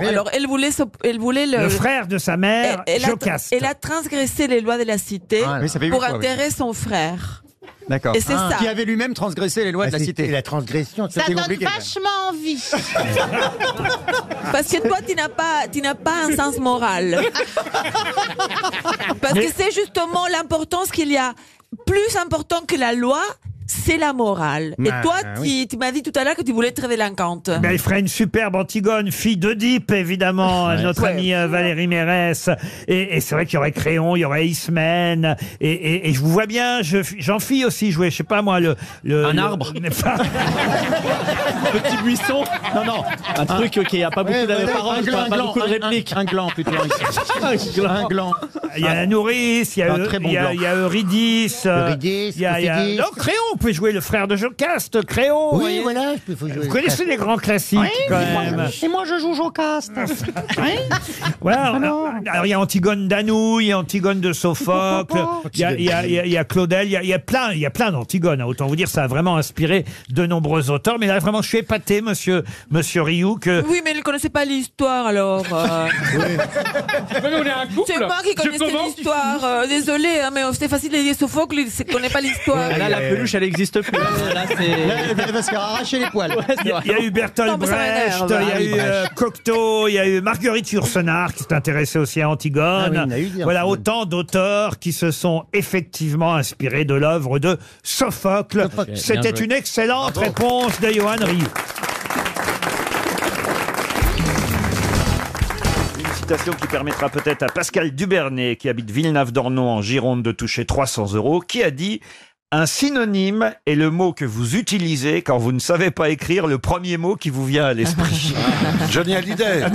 Alors elle voulait le frère de sa mère, Jocaste. Elle a transgressé les lois de la cité pour enterrer son frère. D'accord. Et c'est ça. Qui avait lui-même transgressé les lois de la cité. Et la transgression, Ça donne vachement envie. Parce que toi, tu n'as pas un sens moral. Parce que c'est justement l'importance qu'il y a. Plus important que la loi, c'est la morale. Et toi, tu m'as dit tout à l'heure que tu voulais être délinquante. Mais elle ferait une superbe Antigone, fille d'Oedipe, évidemment, notre amie Valérie Mérès. Et c'est vrai qu'il y aurait Créon, il y aurait Ismène. Et je vous vois bien, Jean-Phil aussi jouer, je sais pas moi, un arbre. Petit buisson. Non, un truc qui a pas beaucoup de paroles, pas beaucoup de répliques. Un gland plutôt. Un gland. Il y a la nourrice, il y a Eurydice. Il y a non, Créon. Vous pouvez jouer le frère de Jocaste, Créon. Oui, voilà. Vous connaissez les grands classiques, quand même. Et moi, je joue Jocaste. Voilà. Alors, il y a Antigone d'Anouilh, il y a Antigone de Sophocle, il y a Claudel, il y a plein d'Antigones. Autant vous dire, ça a vraiment inspiré de nombreux auteurs. Mais là, vraiment, je suis épaté, monsieur Rioux, que... Oui, mais il ne connaissait pas l'histoire, alors. C'est moi qui connaissais l'histoire. Désolé, mais c'est facile de dire Sophocle, il ne connaît pas l'histoire. Là, la peluche, elle n'existe plus. Là, parce qu'elle a arraché les poils. Il y a eu Bertolt Brecht, il y a eu Cocteau, il y a eu Marguerite Yourcenar qui s'est intéressée aussi à Antigone. Voilà, autant d'auteurs qui se sont effectivement inspirés de l'œuvre de Sophocle. C'était une excellente réponse de Johan Rioux. Une citation qui permettra peut-être à Pascal Dubernay, qui habite Villeneuve-d'Ornon en Gironde, de toucher 300 €, qui a dit: un synonyme est le mot que vous utilisez quand vous ne savez pas écrire le premier mot qui vous vient à l'esprit. Johnny Hallyday.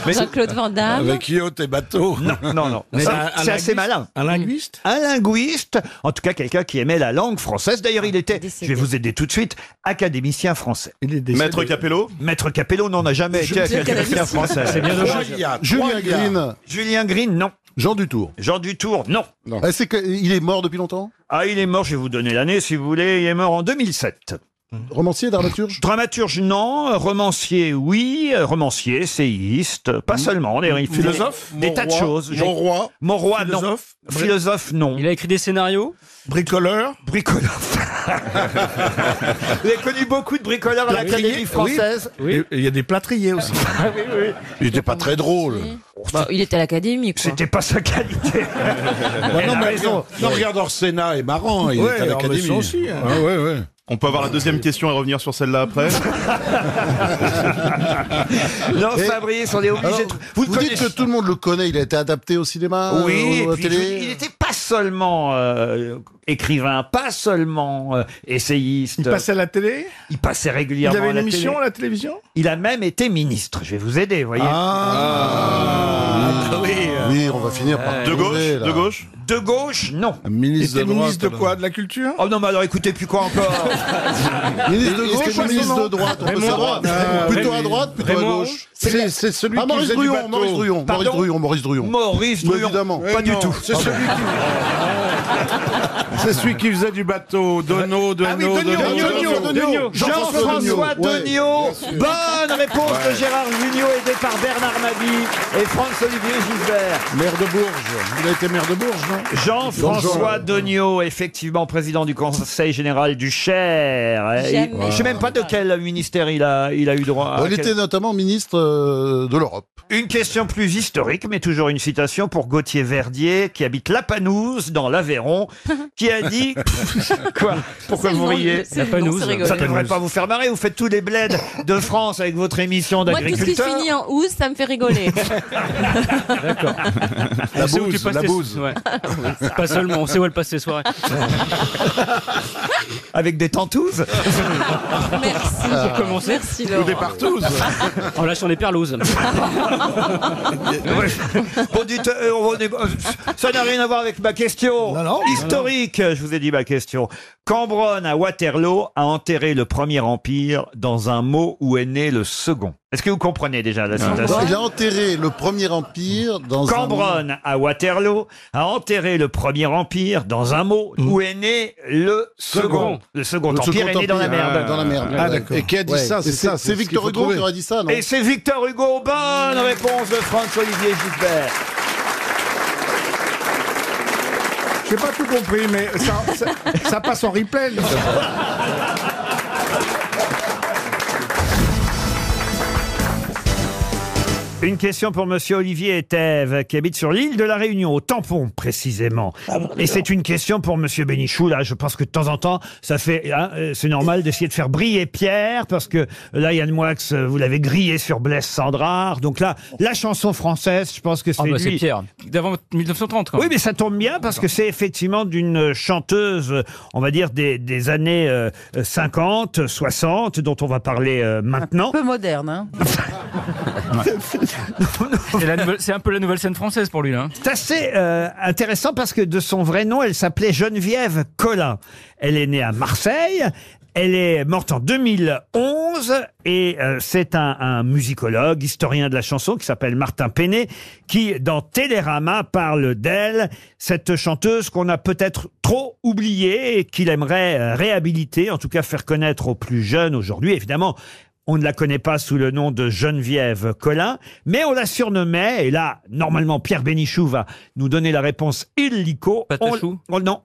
Jean-Claude Van Damme. Avec yacht et bateau. Non. C'est assez malin. Un linguiste. Un linguiste, en tout cas quelqu'un qui aimait la langue française. D'ailleurs, il était, je vais vous aider tout de suite, académicien français. Maître Capello. Maître Capello, non, n'a jamais été académicien français. C'est bien dommage. Julien Green. Julien Green, non. Jean Dutour. Jean Dutour, non. Il est mort depuis longtemps? Ah, il est mort, je vais vous donner l'année si vous voulez, il est mort en 2007. Romancier, dramaturge? Dramaturge, non. Romancier, oui. Romancier, essayiste. Pas seulement. D'ailleurs, il fait Philosophe? des tas de choses. Monroy? Monroy, non. Philosophe? Philosophe, non. Il a écrit des scénarios. Bricoleur? Bricoleur. Vous avez connu beaucoup de bricoleurs à l'Académie française. Oui. Et il y a des plâtriers aussi. Oui, oui. Il était pas très drôle. Bon, il était à l'Académie, quoi. C'était pas sa qualité. Non, mais raison. Non, regarde, Orsena est marrant. Il est à l'Académie aussi. Ah, ouais. On peut avoir la deuxième question et revenir sur celle-là après. Non, Fabrice, on est obligé de... Vous dites que tout le monde le connaît, il a été adapté au cinéma, Oui, à et puis télé. il n'était pas seulement écrivain, pas seulement essayiste. Il passait à la télé? Il passait Il régulièrement avait à une la émission télé. à la télévision? Il a même été ministre. Je vais vous aider, vous voyez. Oui, on va finir par De trouver, gauche, là. de gauche. De gauche, non. Ministre de quoi? De la culture? Oh non, mais alors écoutez, puis quoi encore? Ministre de gauche ou ministre de droite, on peut Raymond savoir. Plutôt à droite, plutôt à gauche. C'est celui qui Maurice faisait du Druon, bateau. Maurice Druon, Pardon Maurice Druon. Maurice Oui, Druon. évidemment. Pas du tout. C'est celui qui... C'est celui qui faisait du bateau. Donneau. Jean-François Degnaud. Bonne réponse de Gérard Jugnot, aidé par Bernard Mabie et François-Olivier Gisbert. Maire de Bourges. Il a été maire de Bourges, non? Jean-François Degnaud, effectivement, président du Conseil général du Cher. Jamais. Je ne sais même pas de quel ministère il a eu droit. Il était notamment ministre de l'Europe. Une question plus historique, mais toujours une citation pour Gauthier Verdier, qui habite La Panouse, dans l'Aveyron, qui a dit... Quoi? Pourquoi vous riez? La Panouse. Ça ne devrait pas vous faire marrer, vous faites tous les bleds de France avec votre émission Moi, tout ce qui se d'agriculteurs. finit en ouse, ça me fait rigoler. D'accord. La On sait où bouse, tu passes la tes- bouse. Ouais. Pas seulement, on sait où elle passe ses soirées. Avec des tentouses. Merci. Pour commencer. Merci, Ou Laurent. des partous. En lâchant des perlouses. Bon, dites, ça n'a rien à voir avec ma question. Historique, je vous ai dit ma question. Cambronne à Waterloo a enterré le premier empire dans un mot où est né le second. Est-ce que vous comprenez déjà la citation? Il a enterré le premier empire dans Cambronne à Waterloo a enterré le premier empire dans un mot où est né le second. Le second empire est né dans la merde. Dans la merde. Ah, d'accord. Et qui a dit ça? C'est ça. C'est Victor Hugo qui aurait dit ça, non? Et c'est Victor Hugo. Bonne réponse de François-Olivier Gisbert. J'ai pas tout compris, mais ça passe en replay. Une question pour monsieur Olivier Etève, qui habite sur l'île de la Réunion, au Tampon, précisément. Et c'est une question pour monsieur Bénichou. Là, je pense que de temps en temps, ça fait, hein, c'est normal d'essayer de faire briller Pierre, parce que là, Yann Moix, vous l'avez grillé sur Blaise Sandrard. Donc là, la chanson française, je pense que c'est C'est lui. Pierre. D'avant 1930, quand Oui, même. mais ça tombe bien parce que c'est effectivement d'une chanteuse, on va dire, des années 50, 60, dont on va parler maintenant. Un peu moderne, hein. C'est un peu la nouvelle scène française pour lui, là. C'est assez intéressant parce que de son vrai nom, elle s'appelait Geneviève Collin. Elle est née à Marseille. Elle est morte en 2011 et c'est un musicologue, historien de la chanson qui s'appelle Martin Péné qui, dans Télérama, parle d'elle, cette chanteuse qu'on a peut-être trop oubliée et qu'il aimerait réhabiliter, en tout cas faire connaître aux plus jeunes aujourd'hui. Évidemment, on ne la connaît pas sous le nom de Geneviève Collin, mais on la surnommait, et là, normalement, Pierre Bénichou va nous donner la réponse illico.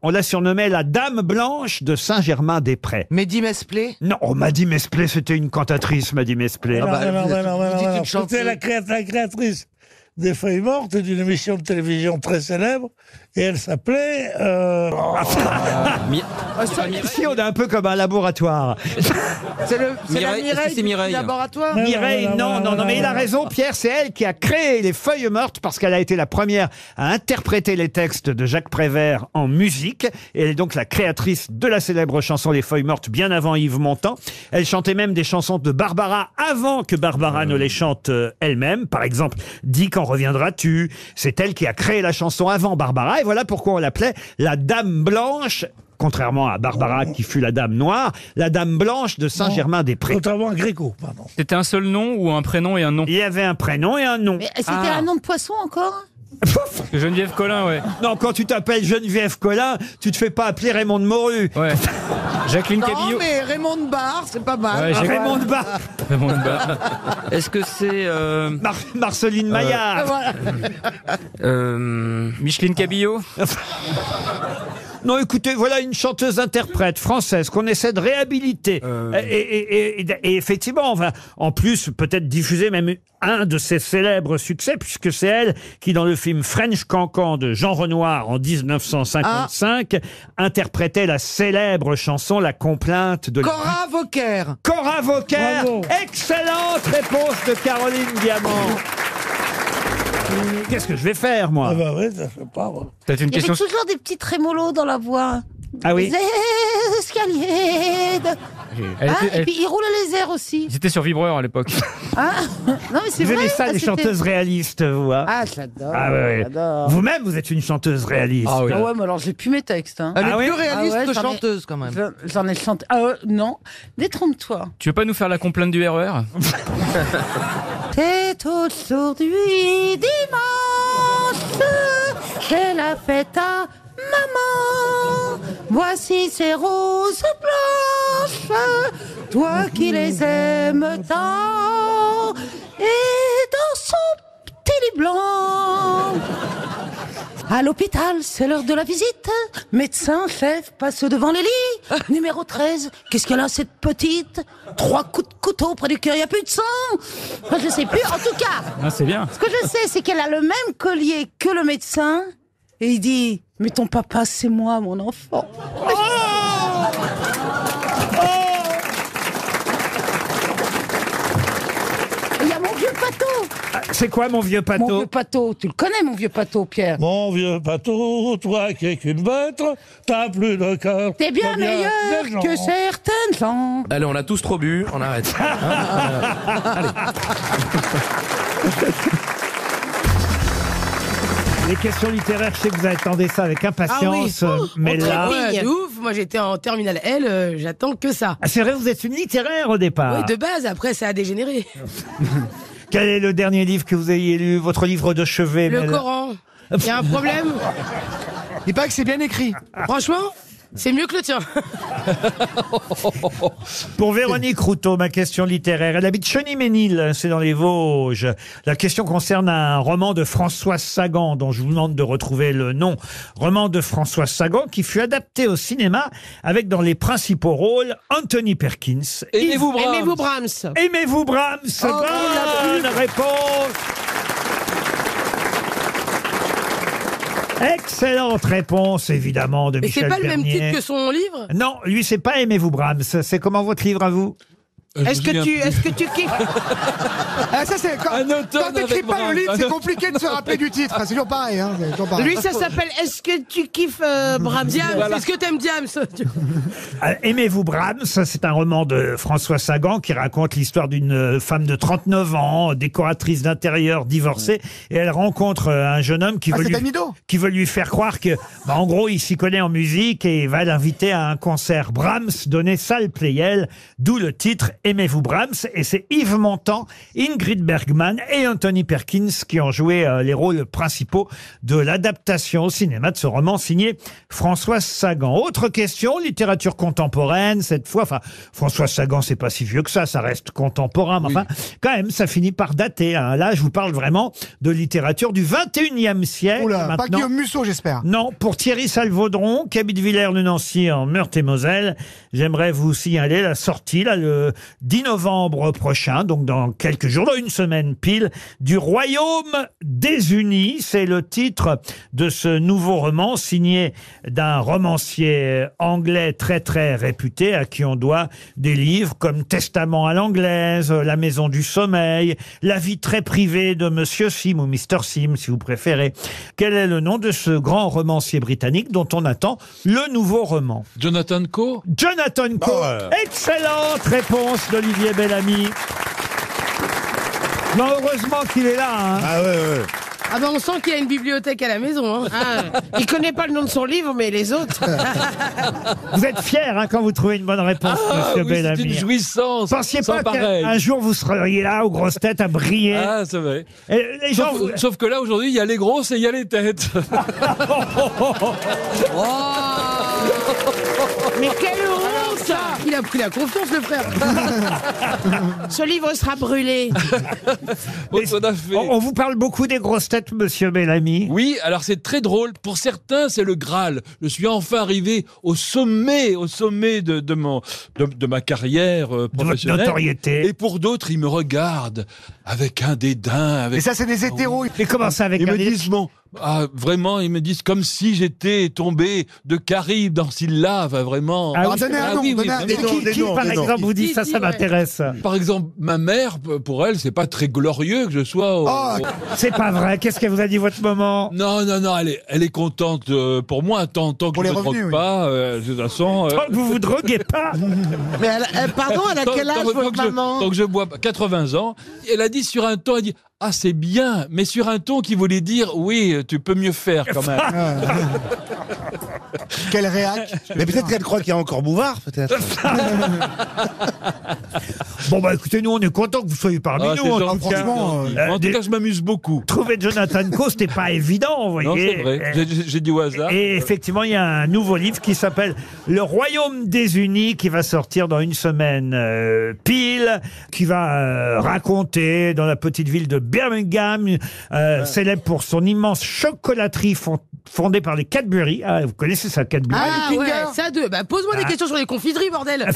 On la surnommait la Dame Blanche de Saint-Germain-des-Prés. Mehdi Mesplé? Non, Madi Mesplé, c'était une cantatrice, Madi Mesplé. Non, c'était la créatrice des Feuilles Mortes d'une émission de télévision très célèbre et elle s'appelait... Si, on est un peu comme un laboratoire. C'est la c'est Mireille Mireille du laboratoire? Mireille, non, mais il a raison, Pierre, c'est elle qui a créé les Feuilles Mortes parce qu'elle a été la première à interpréter les textes de Jacques Prévert en musique. Et elle est donc la créatrice de la célèbre chanson Les Feuilles Mortes bien avant Yves Montand. Elle chantait même des chansons de Barbara avant que Barbara ne les chante elle-même. Par exemple, Dis quand reviendras-tu. C'est elle qui a créé la chanson avant Barbara. Et voilà pourquoi on l'appelait la Dame Blanche. Contrairement à Barbara qui fut la Dame Noire, la Dame Blanche de Saint-Germain-des-Prés. Contrairement à Gréco, pardon. C'était un seul nom ou un prénom et un nom? Il y avait un prénom et un nom. Mais c'était un nom de poisson encore? Geneviève Collin, ouais. Non, quand tu t'appelles Geneviève Collin, tu te fais pas appeler Raymond de Morue. Ouais. Jacqueline Non, Cabillot. mais Raymond de Barre, c'est pas mal. Ouais, Raymond de Barre. Raymond de Barre. Est-ce que c'est Marceline Maillard. Voilà. Micheline Cabillot. Non, écoutez, voilà une chanteuse-interprète française qu'on essaie de réhabiliter. Et effectivement, on va en plus peut-être diffuser même un de ses célèbres succès, puisque c'est elle qui, dans le film French Cancan de Jean Renoir en 1955, interprétait la célèbre chanson La Complainte de... Cora Vauquer. Cora Vauquer. Bravo. Excellente réponse de Caroline Diamant. Qu'est-ce que je vais faire, moi? Ah bah ouais, ça fait pas. Peut-être une Il y avait question. toujours des petits trémolos dans la voix. Ah oui. Les escaliers. Et puis il roule les airs aussi. J'étais sur vibreur à l'époque. Ah non mais c'est Vous vrai. aimez ça, les c'était- chanteuses réalistes, vous hein? Ah j'adore. Ah ouais. J'adore. Vous-même, vous êtes une chanteuse réaliste. Ah oui. Ah ouais, mais alors j'ai plus mes textes. Hein. Elle est Ah oui plus réaliste Ah ouais, que j'en ai- chanteuse quand même. J'en ai chanté. Ah non, détrompe-toi. Tu veux pas nous faire la complainte du RER? C'est aujourd'hui dimanche, c'est la fête à maman. Voici ces roses blanches, toi qui les aimes tant, et dans son petit lit blanc. À l'hôpital, c'est l'heure de la visite. Médecin, chef, passe devant les lits. Numéro 13, qu'est-ce qu'elle a cette petite? 3 coups de couteau près du cœur, il n'y a plus de sang. Enfin, je sais plus. En tout cas, Ah, c'est bien. ce que je sais, c'est qu'elle a le même collier que le médecin. Et il dit, mais ton papa, c'est moi, mon enfant. Et il y a mon vieux Pato. C'est quoi, mon vieux Pato? Mon vieux Pato, tu le connais, mon vieux Pato, Pierre? Mon vieux Pato, toi qui es qu'une bête, t'as plus de cœur. T'es bien T'as meilleur des gens. que certaines gens. Allez, on a tous trop bu, on arrête. Allez. Les questions littéraires, je sais que vous attendez ça avec impatience, mais là... Ouais, de ouf. Moi, j'étais en terminale L, j'attends que ça. Ah, c'est vrai, vous êtes une littéraire au départ. Oui, de base, après, ça a dégénéré. Quel est le dernier livre que vous ayez lu? Votre livre de chevet? Le mais Coran. Il y a un problème? Il paraît que c'est bien écrit. Franchement, c'est mieux que le tien. Pour Véronique Routot, ma question littéraire. Elle habite Cheny-Ménil, c'est dans les Vosges. La question concerne un roman de François Sagan, dont je vous demande de retrouver le nom. Roman de François Sagan qui fut adapté au cinéma avec dans les principaux rôles Anthony Perkins. Aimez-vous Brahms. Aimez-vous Brahms. Bonne réponse. Excellente réponse, évidemment, de Et Michel c'est pas le même Bernier. titre que son livre? Non, lui, c'est pas Aimez-vous Brahms. C'est comment votre livre à vous? Est-ce que tu kiffes? Ah, ça, c'est quand t'écris pas le livre, c'est compliqué de se rappeler du titre. C'est toujours pareil. Hein, c'est toujours pareil. Lui, ça s'appelle Est-ce que tu kiffes Brahms? Diams, Voilà. est-ce que t'aimes Diams? Aimez-vous Brahms, c'est un roman de François Sagan qui raconte l'histoire d'une femme de 39 ans, décoratrice d'intérieur, divorcée, et elle rencontre un jeune homme qui veut lui faire croire que, en gros, il s'y connaît en musique et va l'inviter à un concert Brahms donné salle Pleyel, d'où le titre Aimez-vous Brahms, et c'est Yves Montand, Ingrid Bergman et Anthony Perkins qui ont joué les rôles principaux de l'adaptation au cinéma de ce roman signé François Sagan. Autre question, littérature contemporaine, cette fois, enfin, François Sagan, c'est pas si vieux que ça reste contemporain, mais enfin, quand même, ça finit par dater, hein. Là, je vous parle vraiment de littérature du 21e siècle. Oula, pas maintenant. Guillaume Musso, j'espère. Non, pour Thierry Salvaudron, qui habite Villers-le-Nancy en Meurthe-et-Moselle, j'aimerais vous signaler la sortie, là, le 10 novembre prochain, donc dans quelques jours, dans une semaine pile, du Royaume des Unis. C'est le titre de ce nouveau roman signé d'un romancier anglais très très réputé à qui on doit des livres comme Testament à l'anglaise, La Maison du Sommeil, La vie très privée de Monsieur Sim ou Mr. Sim si vous préférez. Quel est le nom de ce grand romancier britannique dont on attend le nouveau roman? Jonathan Coe. Jonathan Coe. Excellente réponse d'Olivier Bellamy. Non, heureusement qu'il est là. Hein. Ah ouais. Ah ben on sent qu'il a une bibliothèque à la maison. Hein. Il connaît pas le nom de son livre, mais les autres. Vous êtes fier quand vous trouvez une bonne réponse, monsieur Bellamy. C'est une jouissance. Pensiez sans pas pareil. qu'un jour vous seriez là aux grosses têtes à briller. Ah, c'est vrai. Et les gens, Sauf que là, aujourd'hui, il y a les grosses et il y a les têtes. Mais quelle honte ça. Il a pris la confiance, le frère. Ce livre sera brûlé. on vous parle beaucoup des grosses têtes, monsieur Bellamy. Oui, alors c'est très drôle. Pour certains, c'est le Graal. Je suis enfin arrivé au sommet de ma carrière professionnelle. Votre notoriété. Et pour d'autres, ils me regardent avec un dédain. Et ça, c'est des hétéros. Et comment ça, avec Ils un me disent, vraiment, ils me disent comme si j'étais tombé de Caribe dans Sylla, vraiment. Ah oui, donnez un nom, oui, donnez un nom. Qui, par exemple, vous dit ça m'intéresse. Par exemple, ma mère, pour elle, c'est pas très glorieux que je sois. C'est pas vrai. Qu'est-ce qu'elle vous a dit, votre maman? Non, elle est contente pour moi, tant que je ne me drogue pas. De toute façon. Tant que vous vous droguez pas. Mais pardon, elle a quel âge, votre maman? Donc je bois 80 ans. Elle a dit sur un ton, elle dit. Ah, c'est bien, mais sur un ton qui voulait dire oui, tu peux mieux faire quand même. Quel réac. Mais peut-être qu'elle croit qu'il y a encore Bouvard, peut-être. Bon, bah écoutez, nous, on est contents que vous soyez parmi nous. En tout cas, je m'amuse beaucoup. Trouver Jonathan Coe, c'était pas évident, vous voyez. Non, c'est vrai. J'ai dit au hasard. Et effectivement, il y a un nouveau livre qui s'appelle Le Royaume des Unis, qui va sortir dans une semaine pile, qui va raconter dans la petite ville de Birmingham, célèbre pour son immense chocolaterie fondée par les Cadbury. Ah, vous connaissez ça, Cadbury? Ça deux. Bah, pose-moi des questions sur les confiseries, bordel.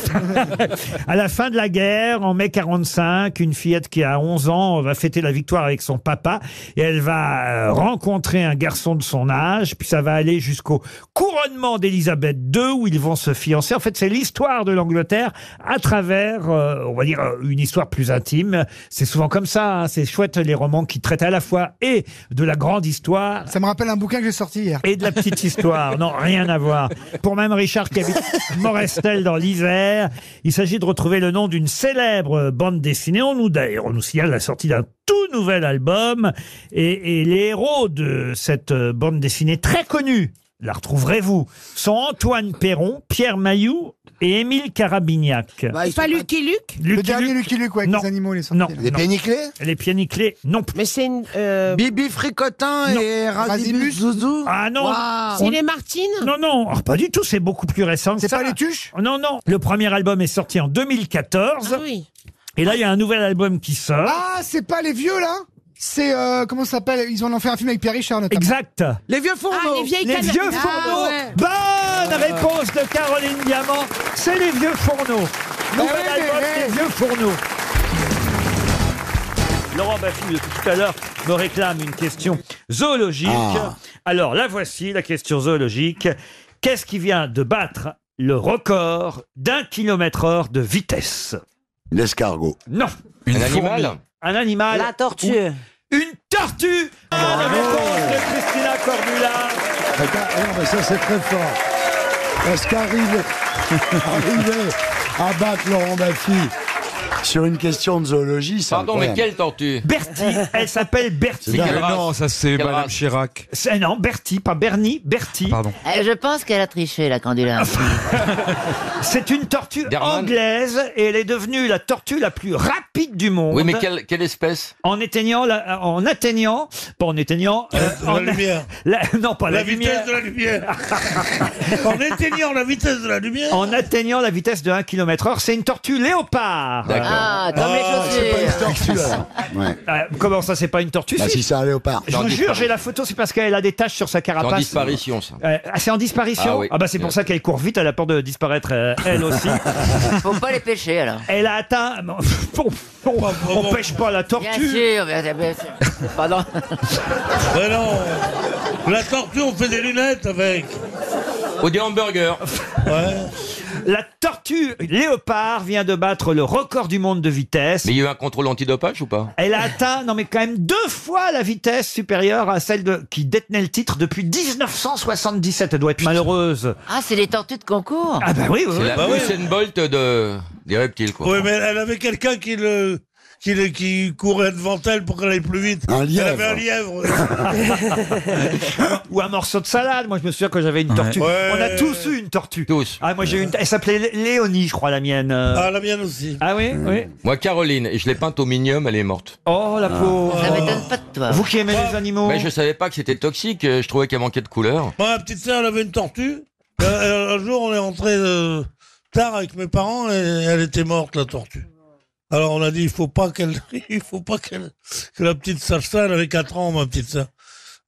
À la fin de la guerre, en mai 45, une fillette qui a 11 ans va fêter la victoire avec son papa et elle va rencontrer un garçon de son âge, puis ça va aller jusqu'au couronnement d'Élisabeth II où ils vont se fiancer. En fait, c'est l'histoire de l'Angleterre à travers, on va dire, une histoire plus intime. C'est souvent comme ça, c'est chouette les romans qui traitent à la fois et de la grande histoire. Ça me rappelle un bouquin que j'ai sorti hier. Et de la petite histoire. Non, rien à voir. Pour même Richard qui habite Morestel dans l'Isère, il s'agit de retrouver le nom d'une célèbre bande dessinée. On nous signale la sortie d'un tout nouvel album et les héros de cette bande dessinée très connue, la retrouverez-vous, sont Antoine Perron, Pierre Mailloux et Émile Carabignac. Bah, pas Lucky Luke? Le dernier Lucky Luke, avec non. les animaux, les sorties. Non. Les pieds nickelés? Les pieds nickelés, non. Mais c'est une... Bibi Fricotin et Razibus Zouzou? Ah non. C'est les Martines? Non, pas du tout, c'est beaucoup plus récent que ça. C'est pas les Tuches? Non. Le premier album est sorti en 2014. Ah oui. Et là, il y a un nouvel album qui sort. Ah, c'est pas les vieux, là? C'est, comment ça s'appelle? Ils en ont fait un film avec Pierre Richard, notamment. Exact. Les vieux fourneaux. Les vieux fourneaux. Bonne réponse de Caroline Diamant. C'est les vieux fourneaux. Nouvel album des vieux fourneaux. Laurent Baffy, de tout à l'heure, me réclame une question zoologique. Alors, la voici, la question zoologique. Qu'est-ce qui vient de battre le record d'1 km/h de vitesse? L'escargot. Non. Un animal? Un animal. La tortue. Une tortue. La réponse de Christina Cordula. Non, mais ça, c'est très fort. Parce qu'arriver à battre Laurent Baffy sur une question de zoologie, c'est Pardon, mais incroyable. quelle tortue? Bertie. Elle s'appelle Bertie. Non, ça c'est Madame Chirac. Non, Bertie, pas Bernie, Bertie. Pardon. Je pense qu'elle a triché, la candidate. C'est une tortue Derman. anglaise et elle est devenue la tortue la plus rapide du monde. Oui, mais quelle espèce? En atteignant, en la lumière. Non, pas la vitesse lumière. de la lumière. En éteignant la vitesse de la lumière. En atteignant la vitesse de 1 km/h, c'est une tortue léopard. D'accord. Ah, comme les C'est pas chaussures. une tortue, alors. Ouais. Comment ça, c'est pas une tortue? Bah, si c'est un léopard. Je vous jure, j'ai la photo, c'est parce qu'elle a des taches sur sa C'est carapace. en disparition, ça. C'est en disparition? Ah oui. C'est pour ça qu'elle court vite, elle a peur de disparaître elle aussi. Faut pas les pêcher, alors. Elle a atteint... On pêche pas la tortue. Bien sûr. Pardon. Mais non. La tortue, on fait des lunettes avec. Ou des hamburgers. Ouais. La tortue léopard vient de battre le record du monde de vitesse. Mais il y a eu un contrôle antidopage ou pas? Elle a atteint, quand même 2 fois la vitesse supérieure à celle qui détenait le titre depuis 1977. Elle doit être malheureuse. Ah, c'est les tortues de concours. Ah bah oui. C'est la Usain Bolt des reptiles, quoi. Oui, mais elle avait quelqu'un qui qui courait devant elle pour qu'elle aille plus vite. Elle avait un lièvre. Ou un morceau de salade. Moi, je me souviens que j'avais une tortue. Ouais. On a tous eu une tortue. Tous. Ah, moi, j'ai eu une. Elle s'appelait Léonie, je crois, la mienne. Ah, la mienne aussi. Ah oui, oui. Moi, Caroline, et je l'ai peinte au minium, elle est morte. Oh, la pauvre. Ça m'étonne pas de toi. Vous qui aimez les animaux. Mais je savais pas que c'était toxique, je trouvais qu'elle manquait de couleur. Moi, ma petite sœur, elle avait une tortue. Un jour, on est rentré tard avec mes parents et elle était morte, la tortue. Alors, on a dit, il faut pas que la petite sache ça. Elle avait 4 ans, ma petite sœur.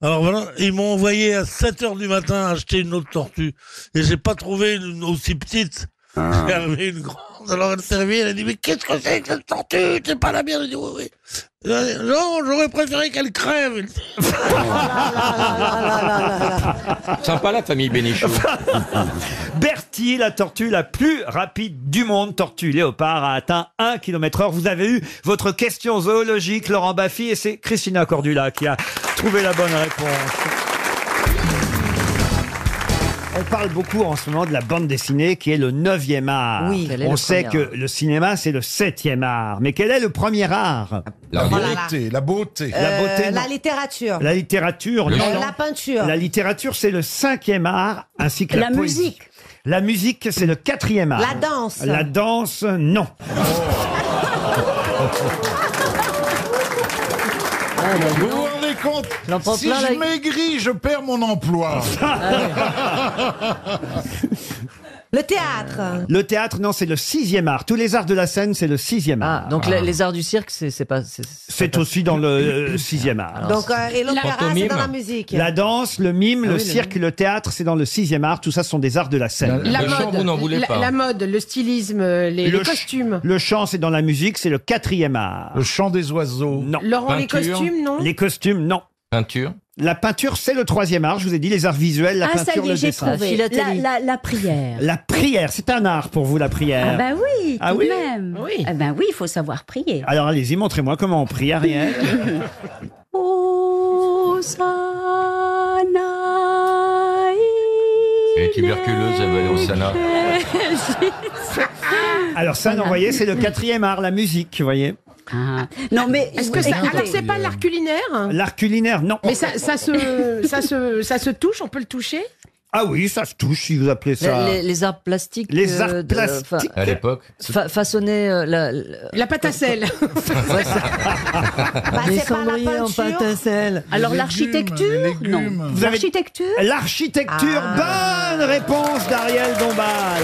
Alors voilà, ils m'ont envoyé à 7h du matin acheter une autre tortue. Et j'ai pas trouvé une aussi petite. J'ai arrivé une grande. Alors elle s'est réveillée, elle a dit, mais qu'est-ce que c'est que cette tortue? C'est pas la mienne. Elle a dit, oui, oui. Non, j'aurais préféré qu'elle crève. Sympa la famille Bénichou. Bertie, la tortue la plus rapide du monde, tortue léopard, a atteint 1 km/h. Vous avez eu votre question zoologique, Laurent Baffy, et c'est Christina Cordula qui a trouvé la bonne réponse. On parle beaucoup en ce moment de la bande dessinée qui est le 9e art. Oui, quel est on le sait premier que le cinéma c'est le 7e art. Mais quel est le premier art? La beauté, la beauté. La beauté, non. La littérature. La littérature, non. La peinture. La littérature, c'est le 5e art, ainsi que la poésie. musique. La musique, c'est le 4e art. La danse. La danse, non. Vous vous rendez compte? Si je maigris, je perds mon emploi. Le théâtre. Le théâtre, non, c'est le 6e art. Tous les arts de la scène, c'est le 6e art. Donc les arts du cirque, c'est pas. C'est aussi dans le 6e art. Donc, et l'opéra, c'est dans la musique. La danse, le mime, le cirque, le théâtre, c'est dans le 6e art. Tout ça sont des arts de la scène. La Le chant, vous n'en voulez pas. La mode, le stylisme, les costumes. Le chant, c'est dans la musique, c'est le 4e art. Le chant des oiseaux. Non. Laurent, les Peinture. costumes, non? Les costumes, non. Peinture. La peinture, c'est le 3e art. Je vous ai dit, les arts visuels, la Ah, ça peinture, y est, le j'ai dessin. trouvé. La prière. La prière, c'est un art pour vous, la prière. Ah bah oui, Ah tout oui de même. Oui. Ah ben oui, il faut savoir prier. Alors allez-y, montrez-moi comment on prie, Ariel. Hosanna. Elle est tuberculeuse, elle va aller au Sana. Alors ça, non, vous voyez, c'est le 4e art, la musique, vous voyez. Ah. Non mais Est-ce que ça, écoutez, alors c'est pas l'art culinaire? L'art culinaire, non. Mais ça se touche, on peut le toucher? Ah oui, ça se touche, si vous appelez ça. Les arts plastiques. Les arts plastiques. À l'époque. Façonner La pâte à sel. C'est pas la peinture. alors l'architecture, non. Vous avez- L'architecture. L'architecture, bonne réponse d'Ariel Dombal.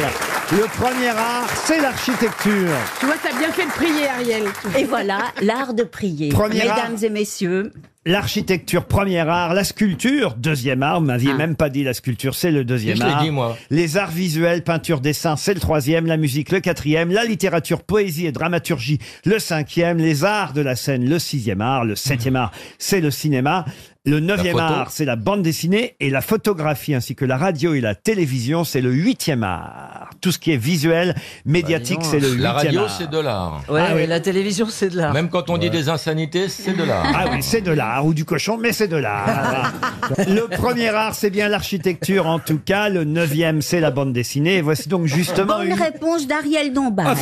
Le premier art, c'est l'architecture. Tu vois, t'as bien fait de prier, Ariel. Et voilà, l'art de prier. Premier art. Mesdames et messieurs, L'architecture, premier art. La sculpture, 2e art. Vous m'aviez même pas dit la sculpture, c'est le 2e Je art. l'ai dit, moi. Les arts visuels, peinture, dessin, c'est le 3e. La musique, le 4e. La littérature, poésie et dramaturgie, le 5e. Les arts de la scène, le 6e art. Le 7e art, c'est le cinéma. Le 9e photo. art, c'est la bande dessinée et la photographie, ainsi que la radio et la télévision, c'est le 8e art. Tout ce qui est visuel, médiatique, c'est le 8e La radio, art. c'est de l'art. Ouais, Ah oui. la télévision, c'est de l'art. Même quand on dit des insanités, c'est de l'art. Ah oui, c'est de l'art, ou du cochon, mais c'est de l'art. Le premier art, c'est bien l'architecture, en tout cas. Le 9e, c'est la bande dessinée. Et voici donc justement bonne réponse d'Ariel Dombal.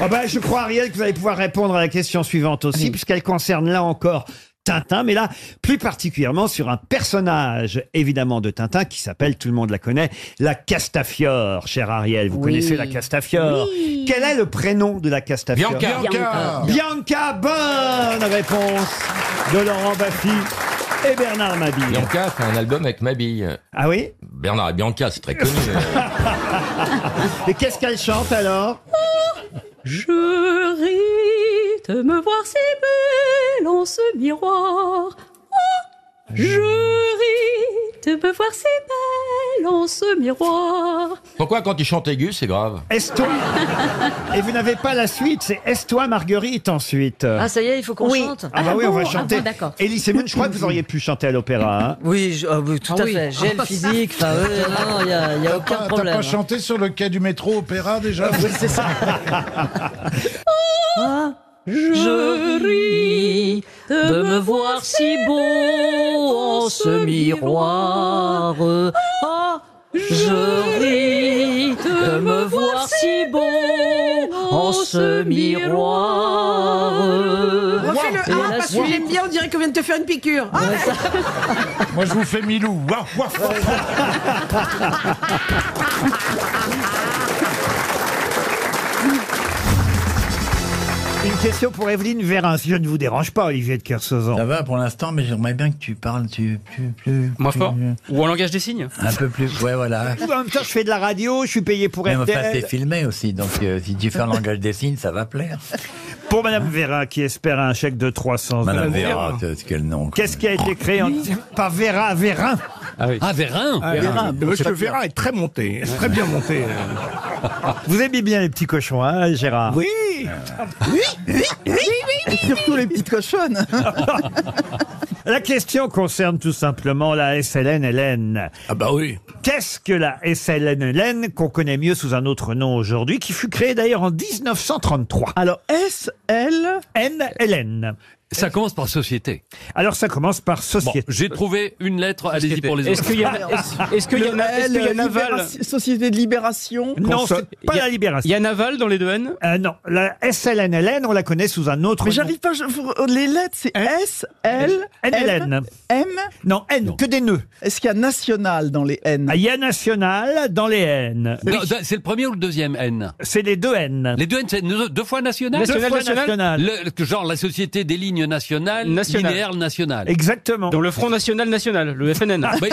Ah ben, je crois, Ariel, que vous allez pouvoir répondre à la question suivante aussi, puisqu'elle concerne là encore Tintin, mais là, plus particulièrement sur un personnage, évidemment, de Tintin, qui s'appelle, tout le monde la connaît, la Castafiore, cher Ariel. Vous connaissez la Castafiore. Oui. Quel est le prénom de la Castafiore? Bianca. Bianca, bonne réponse de Laurent Baffy et Bernard Mabille. Bianca fait un album avec Mabille. Ah oui? Bernard et Bianca, c'est très connu. Et qu'est-ce qu'elle chante alors? Je ris de me voir si belle en ce miroir. Oh, je ris de me voir si belle en ce miroir. Pourquoi quand tu chantes aigu, c'est grave? Est-toi Et vous n'avez pas la suite, c'est Est-toi Marguerite ensuite. Ah, ça y est, il faut qu'on chante. Ah bah oui, on va chanter. d'accord. Elie Semoun, je crois que vous auriez pu chanter à l'opéra. Hein. Oui, oui, tout à fait. J'ai le physique. Enfin, non, il y a aucun T'as problème. pas chanté sur le quai du métro Opéra déjà? C'est ça. Je ris de me voir si beau en ce miroir. Oh, je ris de voir si beau en ce miroir. Refais le A parce que j'aime bien, on dirait qu'on vient de te faire une piqûre. Ah, Moi, je vous fais Milou. Waf, waf, waf. Une question pour Evelyne Vérin, si je ne vous dérange pas, Olivier de Kersauzon. Ça va pour l'instant, mais j'aimerais bien que tu parles plus Moins fort. Ou en langage des signes. un peu plus. Ouais, voilà. En même temps, je fais de la radio, je suis payé pour Mais enfin, RTL. c'est filmé aussi, donc si tu fais un langage des signes, ça va plaire. Pour Madame Vérin, qui espère un chèque de 300 Madame euros. Vera, quel nom. Qu'est-ce qui a été créé en... Pas Vera, Vérin. Ah, Vérin. Monsieur Vérin est très monté, très bien monté. Vous aimez bien les petits cochons, hein, Gérard? Oui. Et surtout les petites cochonnes. La question concerne tout simplement la SLN-LN. Ah bah oui. Qu'est-ce que la SLN-LN, qu'on connaît mieux sous un autre nom aujourd'hui, qui fut créée d'ailleurs en 1933? Alors, SLN. Ça commence par société. Alors ça commence par société. Bon, j'ai trouvé une lettre, allez-y pour les autres. Est-ce qu'il y a Naval Société de Libération. Non, c'est pas la Libération. Il y a Naval dans les deux N? Non, la SLN-LN, on la connaît sous un autre Mais nom. j'arrive pas, les lettres, c'est S, L, NLN. M. Non, N, que des nœuds. Est-ce qu'il y a national dans les N? Il y a national dans les N. Non, c'est le premier ou le deuxième N? C'est les deux N. Les deux N, c'est deux fois national? Deux fois national. Genre la société des lignes nationales, linéaire nationale. Exactement. Dans le Front National National, le FNN. Bah,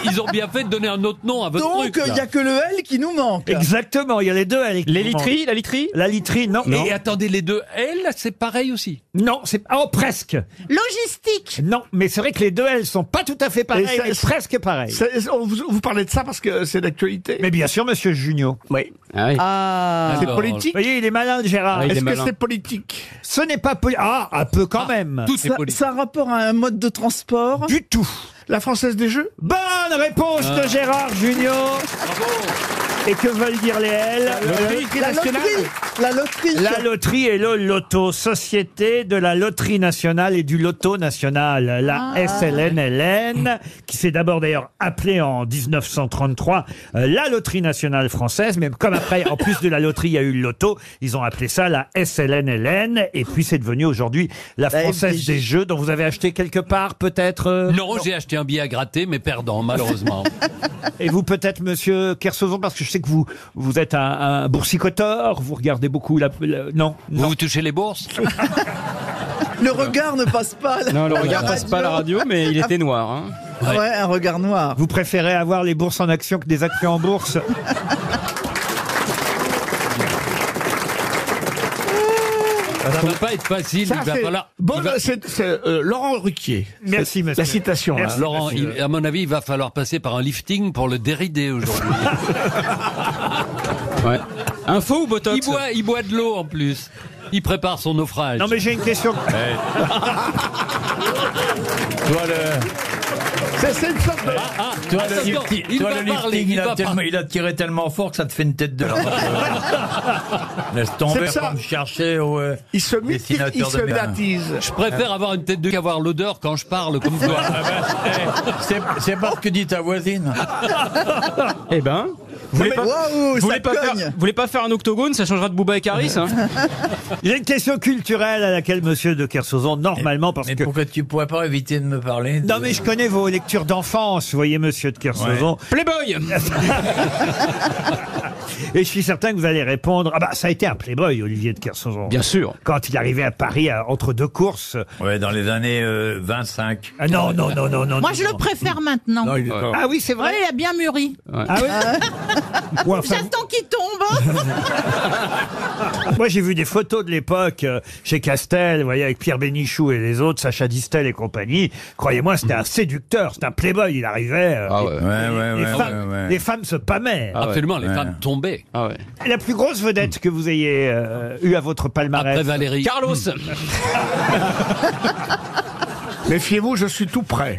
ils ont bien fait de donner un autre nom à votre truc. Donc, il n'y a que le L qui nous manque. Exactement, il y a les deux L. Les literies, la literie? La literie, non. Et attendez, les deux L, c'est pareil aussi? Non, c'est... Oh, presque. logistique. Non, mais c'est vrai que les deux L sont pas tout à fait pareils, Et ça- mais presque pareils. Vous parlez de ça parce que c'est d'actualité. Mais bien sûr, monsieur Junio. Oui. Ah oui. Ah. C'est Alors, politique. Vous voyez, il est malin, Gérard. Ah, il est Est-ce que malin. c'est politique? Ce n'est pas politique. Ah, un peu quand même. Tout est politique. Ça a rapport à un mode de transport. Du tout. La Française des Jeux? Bonne réponse de Gérard Junior. Et que veulent dire les L? La loterie. La loterie. La loterie et le loto, société de la loterie nationale et du loto national, la SLN-LN, qui s'est d'abord d'ailleurs appelée en 1933 la loterie nationale française, mais comme après, en plus de la loterie, il y a eu le loto, ils ont appelé ça la SLN-LN, et puis c'est devenu aujourd'hui la Française des Jeux, dont vous avez acheté quelque part peut-être Non, j'ai acheté un billet à gratter, mais perdant, malheureusement. Et vous peut-être, monsieur Kersauzon, parce que je sais que vous êtes un boursicoteur, vous regardez beaucoup non. Vous touchez les bourses? Le regard ne passe pas. Non, le regard passe pas à la radio, mais il était noir. Hein. Ouais, un regard noir. Vous préférez avoir les bourses en actions que des actions en bourse? Ça va pas être facile, Ça, il va c'est falloir... bon, il va- c'est Laurent Ruquier. Merci, monsieur. La citation. Merci, là. Laurent, à mon avis, il va falloir passer par un lifting pour le dérider aujourd'hui. Ouais. Info ou botox? Il boit de l'eau en plus. Il prépare son naufrage. Non mais j'ai une question. C'est une sorte de... Toi, Attention, le lifting, il toi, va le parler, lifting, il va parler. il a tiré tellement fort que ça te fait une tête de l'homme. Laisse tomber, C'est ça. pas me chercher au Il se dessinateur de merde. médiatise. Je préfère avoir une tête de qu'avoir l'odeur quand je parle comme toi. C'est pas ce que dit ta voisine. Eh ben. Vous voulez pas, Waouh, vous ça voulez pas cogne. faire, vous voulez pas faire un octogone, ça changera de Bouba et Caris, hein. J'ai une question culturelle à laquelle monsieur de Kersauzon, normalement, parce Mais que... pourquoi tu pourrais pas éviter de me parler Non mais je connais vos lectures d'enfance, vous voyez monsieur de Kersauzon. Playboy. Et je suis certain que vous allez répondre, ah bah ça a été un playboy, Olivier de Kersauzon. Bien sûr. Quand il arrivait à Paris, entre deux courses. Ouais, dans les années 25. Ah non. Moi, je le préfère maintenant. Non, il est pas- Ah oui, c'est vrai. Ouais, il a bien mûri. Ah oui. Ouais, enfin, J'attends qu'il tombe. moi j'ai vu des photos de l'époque chez Castel, vous voyez, avec Pierre Bénichou et les autres, Sacha Distel et compagnie. Croyez-moi, c'était un séducteur, c'était un playboy. Il arrivait. Les femmes se pâmaient. Absolument, les femmes tombaient. Ah ouais. La plus grosse vedette que vous ayez eue à votre palmarès. Après Valérie. Carlos. Méfiez-vous, je suis tout prêt.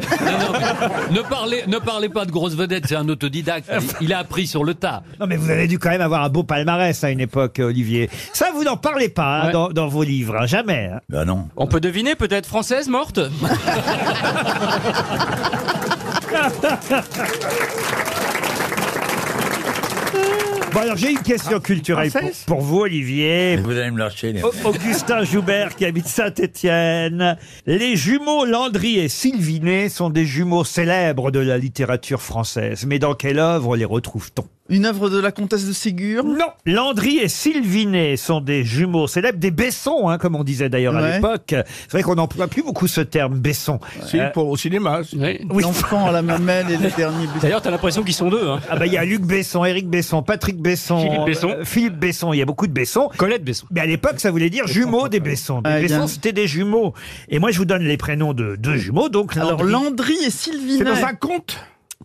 Ne parlez pas de grosse vedette, c'est un autodidacte. Il a appris sur le tas. Non mais vous avez dû quand même avoir un beau palmarès à une époque, Olivier. Ça, vous n'en parlez pas hein, Ouais. dans vos livres, hein, jamais. Hein. Bah non. On peut deviner, peut-être française morte. Bon, alors j'ai une question culturelle pour vous, Olivier. Vous allez me lâcher. Les... Augustin Joubert qui habite Saint-Étienne. Les jumeaux Landry et Sylvinet sont des jumeaux célèbres de la littérature française. Mais dans quelle œuvre les retrouve-t-on? Une œuvre de la comtesse de Ségur? Non, Landry et Sylvinet sont des jumeaux célèbres, des Bessons, hein, comme on disait d'ailleurs à l'époque. C'est vrai qu'on n'emploie plus beaucoup ce terme Besson. Si, au cinéma. Oui. L'enfant à la mamelle et les derniers Bessons. D'ailleurs, t'as l'impression qu'ils sont deux. Hein. Ah bah il y a Luc Besson, Éric Besson, Patrick Besson, Philippe Besson, il y a beaucoup de Bessons. Colette Besson. Mais à l'époque, ça voulait dire jumeaux des Bessons. Des Bessons, c'était des jumeaux. Et moi, je vous donne les prénoms de deux jumeaux. Donc alors Landry et Sylvinet. C'est dans un conte?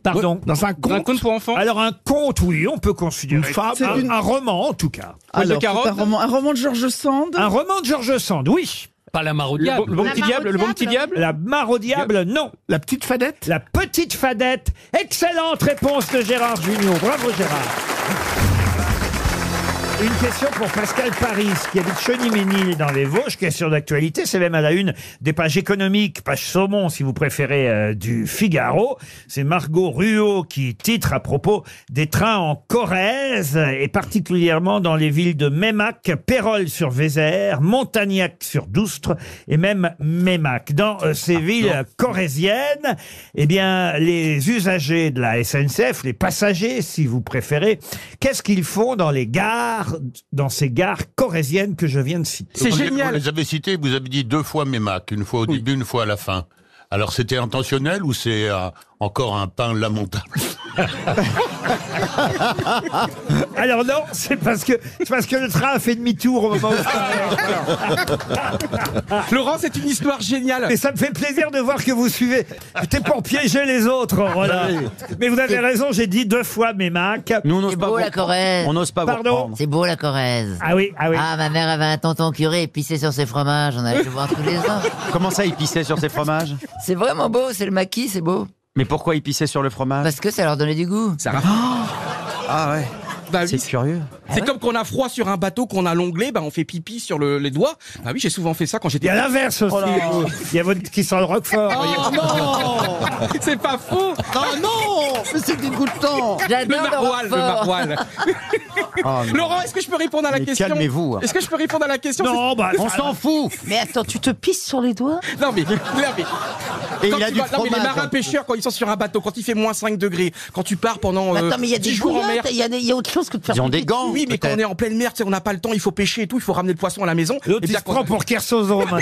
Pardon. Dans un conte pour enfants? Alors un conte, oui, on peut considérer. Une fable. Un roman, en tout cas. Alors, un roman de George Sand? Un roman de George Sand, oui. Pas la mare au diable. Le bon petit diable. Le bon petit diable. La mare au diable, non. La petite Fadette? La petite Fadette. Excellente réponse de Gérard Junior. Bravo Gérard. Une question pour Pascal Paris, qui habite Cheny-Ménil dans les Vosges. Question d'actualité, c'est même à la une des pages économiques, page saumon si vous préférez, du Figaro. C'est Margot Ruot qui titre à propos des trains en Corrèze, et particulièrement dans les villes de Meymac, Pérols-sur-Vézère, Montagnac-sur-Doustre et même Meymac. Dans ces villes corréziennes, eh bien, les usagers de la SNCF, les passagers si vous préférez, qu'est-ce qu'ils font dans les gares, dans ces gares corréziennes que je viens de citer? C'est génial. Vous les avez cités, vous avez dit 2 fois Meymac, une fois au début, une fois à la fin. Alors c'était intentionnel ou c'est encore un pain lamentable? Alors non, c'est parce que le train a fait demi-tour au moment où... Laurent, c'est une histoire géniale. Mais ça me fait plaisir de voir que vous suivez. C'était pour piéger les autres, voilà. Mais vous avez raison, j'ai dit 2 fois Meymac. Nous, on n'ose C'est pas beau vous- la Corrèze. On n'ose pas vous Pardon reprendre. C'est beau la Corrèze. Ah oui, ah oui. Ah, ma mère avait un tonton curé, il pissait sur ses fromages, on allait le voir tous les ans. Comment ça, il pissait sur ses fromages? C'est vraiment beau, c'est le maquis, c'est beau. Mais pourquoi il pissait sur le fromage? Parce que ça leur donnait du goût. Ah ouais. Bah oui, C'est curieux. c'est comme qu'on a froid sur un bateau, qu'on a l'onglet, bah on fait pipi sur les doigts. Ah oui, j'ai souvent fait ça quand Il j'étais. y a l'inverse aussi. Il y a votre qui sent le Roquefort. Oh non, c'est pas faux. Ah non, mais c'est dégoûtant. Le J'adore maroilles, le maroilles. Laurent, est-ce que je peux répondre à la Mais question? calmez-vous. Est-ce que je peux répondre à la question? Non, bah, On s'en fout. Mais attends, tu te pisses sur les doigts? Non mais Et quand il a tu du vas- non, mais les fromage. marins pêcheurs, quand ils sont sur un bateau, quand il fait moins 5 degrés, quand tu pars pendant Attends, mais il y a 10 des jours en mer. bouillottes, il y a autre chose que de faire Ils ont pipi des gants. Oui, mais quand on est en pleine mer, tu sais, on n'a pas le temps, il faut pêcher et tout, il faut ramener le poisson à la maison. L'autre, Et il bien, se prend pour Kersozon maintenant.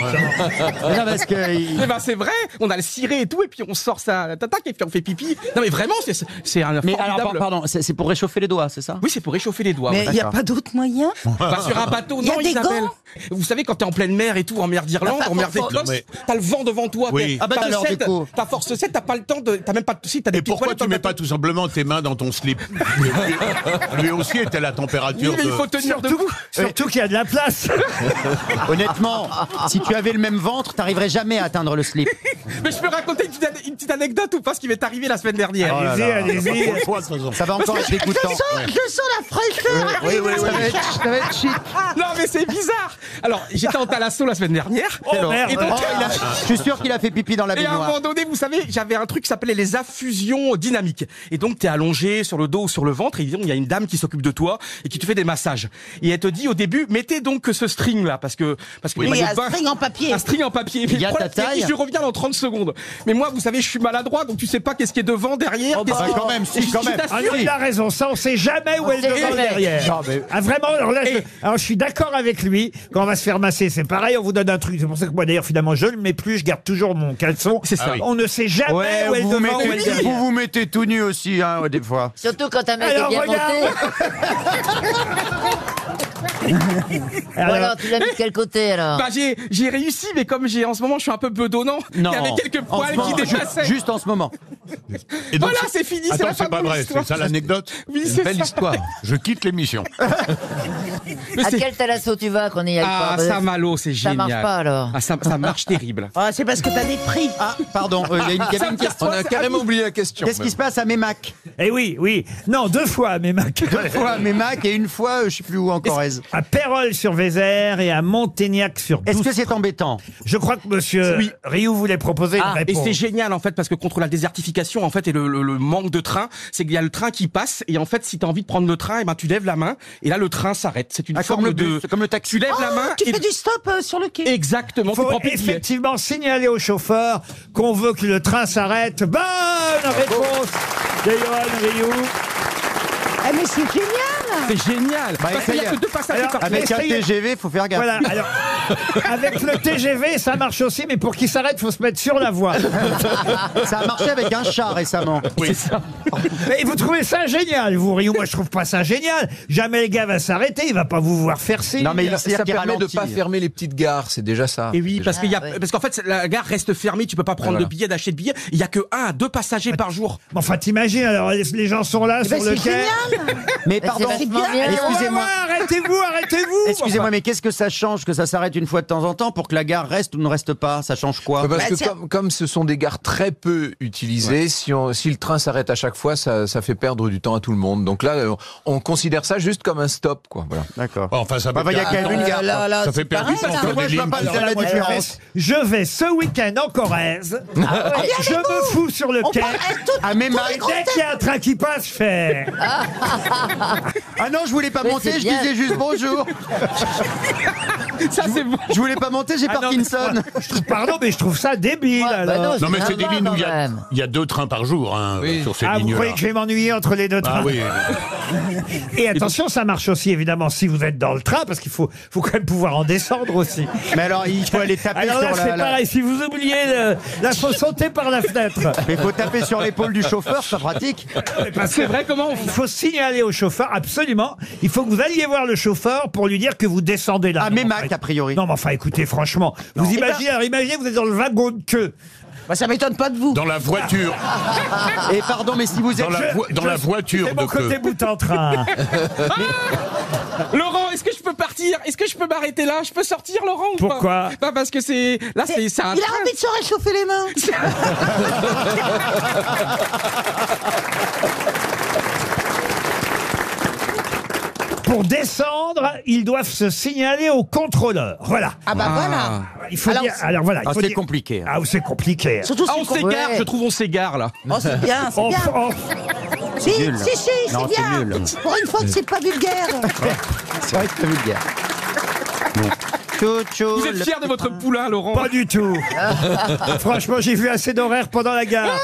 Mais non, parce que Eh ben c'est vrai, on a le ciré et tout, et puis on sort ça, tac, et puis on fait pipi. Non mais vraiment, c'est un Mais formidable... alors, pardon, c'est pour réchauffer les doigts, c'est ça? Oui, c'est pour réchauffer les doigts. Mais ouais. il n'y a pas d'autre moyen? Bah, sur un bateau, Il y a non, des Isabelle. gants. Vous savez, quand t'es en pleine mer et tout, en mer d'Irlande, Bah, en mer faut- d'Écosse, mais- t'as le vent devant toi. Oui. T'as Ah bah, le alors, 7, du coup. t'as force 7, t'as pas le temps de... T'as même pas... Si, t'as des Et petites pourquoi toilettes tu dans mets le pas bateau. tout simplement tes mains dans ton slip? Lui aussi était à la Oui, température mais il de... faut tenir Surtout, debout. surtout qu'il y a de la place. Honnêtement, si tu avais le même ventre, t'arriverais jamais à atteindre le slip. Mais je peux raconter une petite anecdote ou pas, ce qui m'est arrivé la semaine dernière. Allez-y, allez-y. Ça va encore être dégoûtant. Je sens la fraîcheur. Oui, oui, oui. Ça va être chic. Non mais c'est bizarre. Alors j'étais en Thalasso la semaine dernière. Oh, merde. Et donc, Je suis sûr qu'il a fait pipi dans la et à un baignoire. moment donné, vous savez, j'avais un truc qui s'appelait les affusions dynamiques. Et donc t'es allongé sur le dos ou sur le ventre, et disons il y a une dame qui s'occupe de toi et qui te fait des massages. Et elle te dit au début, mettez donc ce string là parce que Oui, le un bain- string en papier. un string en papier. Mais Il y a le problème, ta taille. c'est que je reviens dans 30 secondes. Mais moi, vous savez, je suis maladroit, donc tu sais pas qu'est-ce qui est devant, derrière. Oh, bah, qu'est-ce qui est- quand même, si, Je quand même. t'assure, Ah non, il a raison, ça on sait jamais où est le sait devant jamais. derrière. Non, mais- Ah vraiment, alors je suis d'accord avec lui, quand on va se faire masser, c'est pareil, on vous donne un truc, c'est pour ça que moi d'ailleurs finalement je ne le mets plus, je garde toujours mon caleçon. C'est ça. Ah oui. On ne sait jamais Ouais, où est le vous vous, devant, où est le mettez, derrière. vous vous mettez tout nu aussi, hein, des fois. Surtout quand ta mec Alors, est bien regarde. montée. Ou alors, tu l'as mis de quel côté alors? Bah j'ai réussi, mais comme en ce moment je suis un peu bedonnant, il y avait quelques En poils ce moment, qui dépassaient. Juste en ce moment. Et donc, Voilà, c'est fini, c'est Attends, la fin c'est pas de mon vrai, histoire. c'est ça l'anecdote? Oui, Une c'est belle ça. histoire. Je quitte l'émission. À quel Thalasso tu vas qu'on y aille Ah, pas Saint-Malo, c'est Ça génial. marche pas alors. Ah, ça marche terrible. Ah, c'est parce que t'as des prix. Ah, pardon, il y avait une question. On a carrément oublié la question. Qu'est-ce qui se passe à Mémac? Eh oui, oui. Non, 2 fois à Mémac. 2 fois à Mémac et 1 fois, je sais plus où en Corrèze. À Pérol-sur-Vézère et à Montaignac-sur-Douce. Est-ce que c'est embêtant? Je crois que monsieur Rioux voulait proposer une Et réponse. c'est génial en fait parce que contre la désertification en fait et le manque de train, c'est qu'il y a le train qui passe et en fait si tu as envie de prendre le train, et ben tu lèves la main et là le train s'arrête. C'est une forme comme le taxi. Tu lèves la main. Tu fais du stop sur le quai. Exactement. Il faut effectivement signaler au chauffeur qu'on veut que le train s'arrête. Bonne réponse de Johan Rioux. Ah, mais c'est génial. C'est génial. Parce qu'il y a que 2 passagers par Avec un essayez- TGV, faut faire gaffe. Voilà, alors, avec le TGV, ça marche aussi, mais pour qu'il s'arrête, il faut se mettre sur la voie. Ça a marché avec un chat récemment. C'est ça. Mais vous trouvez ça génial, vous, Rioux? Moi, je trouve pas ça génial. Jamais le gars va s'arrêter, il va pas vous voir faire signe. Non, mais il Ça permet de pas fermer les petites gares, c'est déjà ça. Et oui, parce qu'il y a, oui. parce qu'en fait la gare reste fermée, tu peux pas prendre Voilà. de billets, d'acheter de billets. Il y a que 1 à 2 passagers par jour. Mais enfin, t'imagines, alors, les gens sont là, sur le C'est quai. génial. Mais Mais pardon, c'est vachement bien. excusez-moi. Arrêtez-vous. Excusez-moi, mais qu'est-ce que ça change que ça s'arrête une fois de temps en temps pour que la gare reste ou ne reste pas? Ça change quoi? Parce que tiens. comme ce sont des gares très peu utilisées, si le train s'arrête à chaque fois, ça fait perdre du temps à tout le monde. Donc là, on considère ça juste comme un stop, quoi. Voilà. D'accord. Enfin, ça Bah, il y a quand même une gare. Ça fait perdre du temps sur Moi, des je vois lignes. pas bien la différence. Je vais ce week-end en Corrèze. Je me fous sur le quai. À Mémac. Et dès qu'il y a un train qui passe, je fais. Ah non, je voulais pas Mais monter, c'est je bien. disais juste bonjour. Ça c'est bon. Je voulais pas monter, j'ai Ah non, Parkinson. Pardon, mais je trouve ça débile. Ouais, bah alors. non, Non, mais c'est des sympa, lignes où quand même. il y a 2 trains par jour hein, sur ces Ah, vous lignes-là. croyez que je vais m'ennuyer entre les 2 trains? Ah oui. Et attention, ça marche aussi évidemment si vous êtes dans le train, parce qu'il faut quand même pouvoir en descendre aussi. Mais alors, il faut aller taper Alors là, sur c'est pareil, si vous oubliez la faut sauter par la fenêtre. Mais il faut taper sur l'épaule du chauffeur, c'est pratique. C'est vrai, comment on Il faut signaler au chauffeur, absolument. Il faut que vous alliez voir le chauffeur pour lui dire que vous descendez là. À Non, mais Mémac, enfin, a priori. Non, mais enfin, écoutez, franchement, vous imaginez, alors imaginez, vous êtes dans le wagon de queue. Bah, ça m'étonne pas de vous. Dans la voiture. Et pardon, mais si vous êtes... Dans la voiture C'est mon de côté queue. bout en train. Laurent, est-ce que je peux partir? Est-ce que je peux m'arrêter là? Je peux sortir, Laurent, ou pas? Pourquoi? Bah parce que c'est là, c'est un Il a train. envie de se réchauffer les mains. Pour descendre, ils doivent se signaler au contrôleur. Voilà. Ah bah voilà. Il faut Alors, dire. Alors voilà. il Ah, faut c'est dire- compliqué. Ah, c'est compliqué. Surtout Ah, si on s'égare, Ouais. je trouve on s'égare là. Oh, c'est bien, c'est bien. Si, nul. si, c'est Non, c'est bien. nul. Pour une fois que c'est pas vulgaire. C'est vrai que c'est vulgaire. Chou-chou, Vous êtes le- fier de votre poulain, Laurent? Pas du tout. Franchement, j'ai vu assez d'horaires pendant la gare.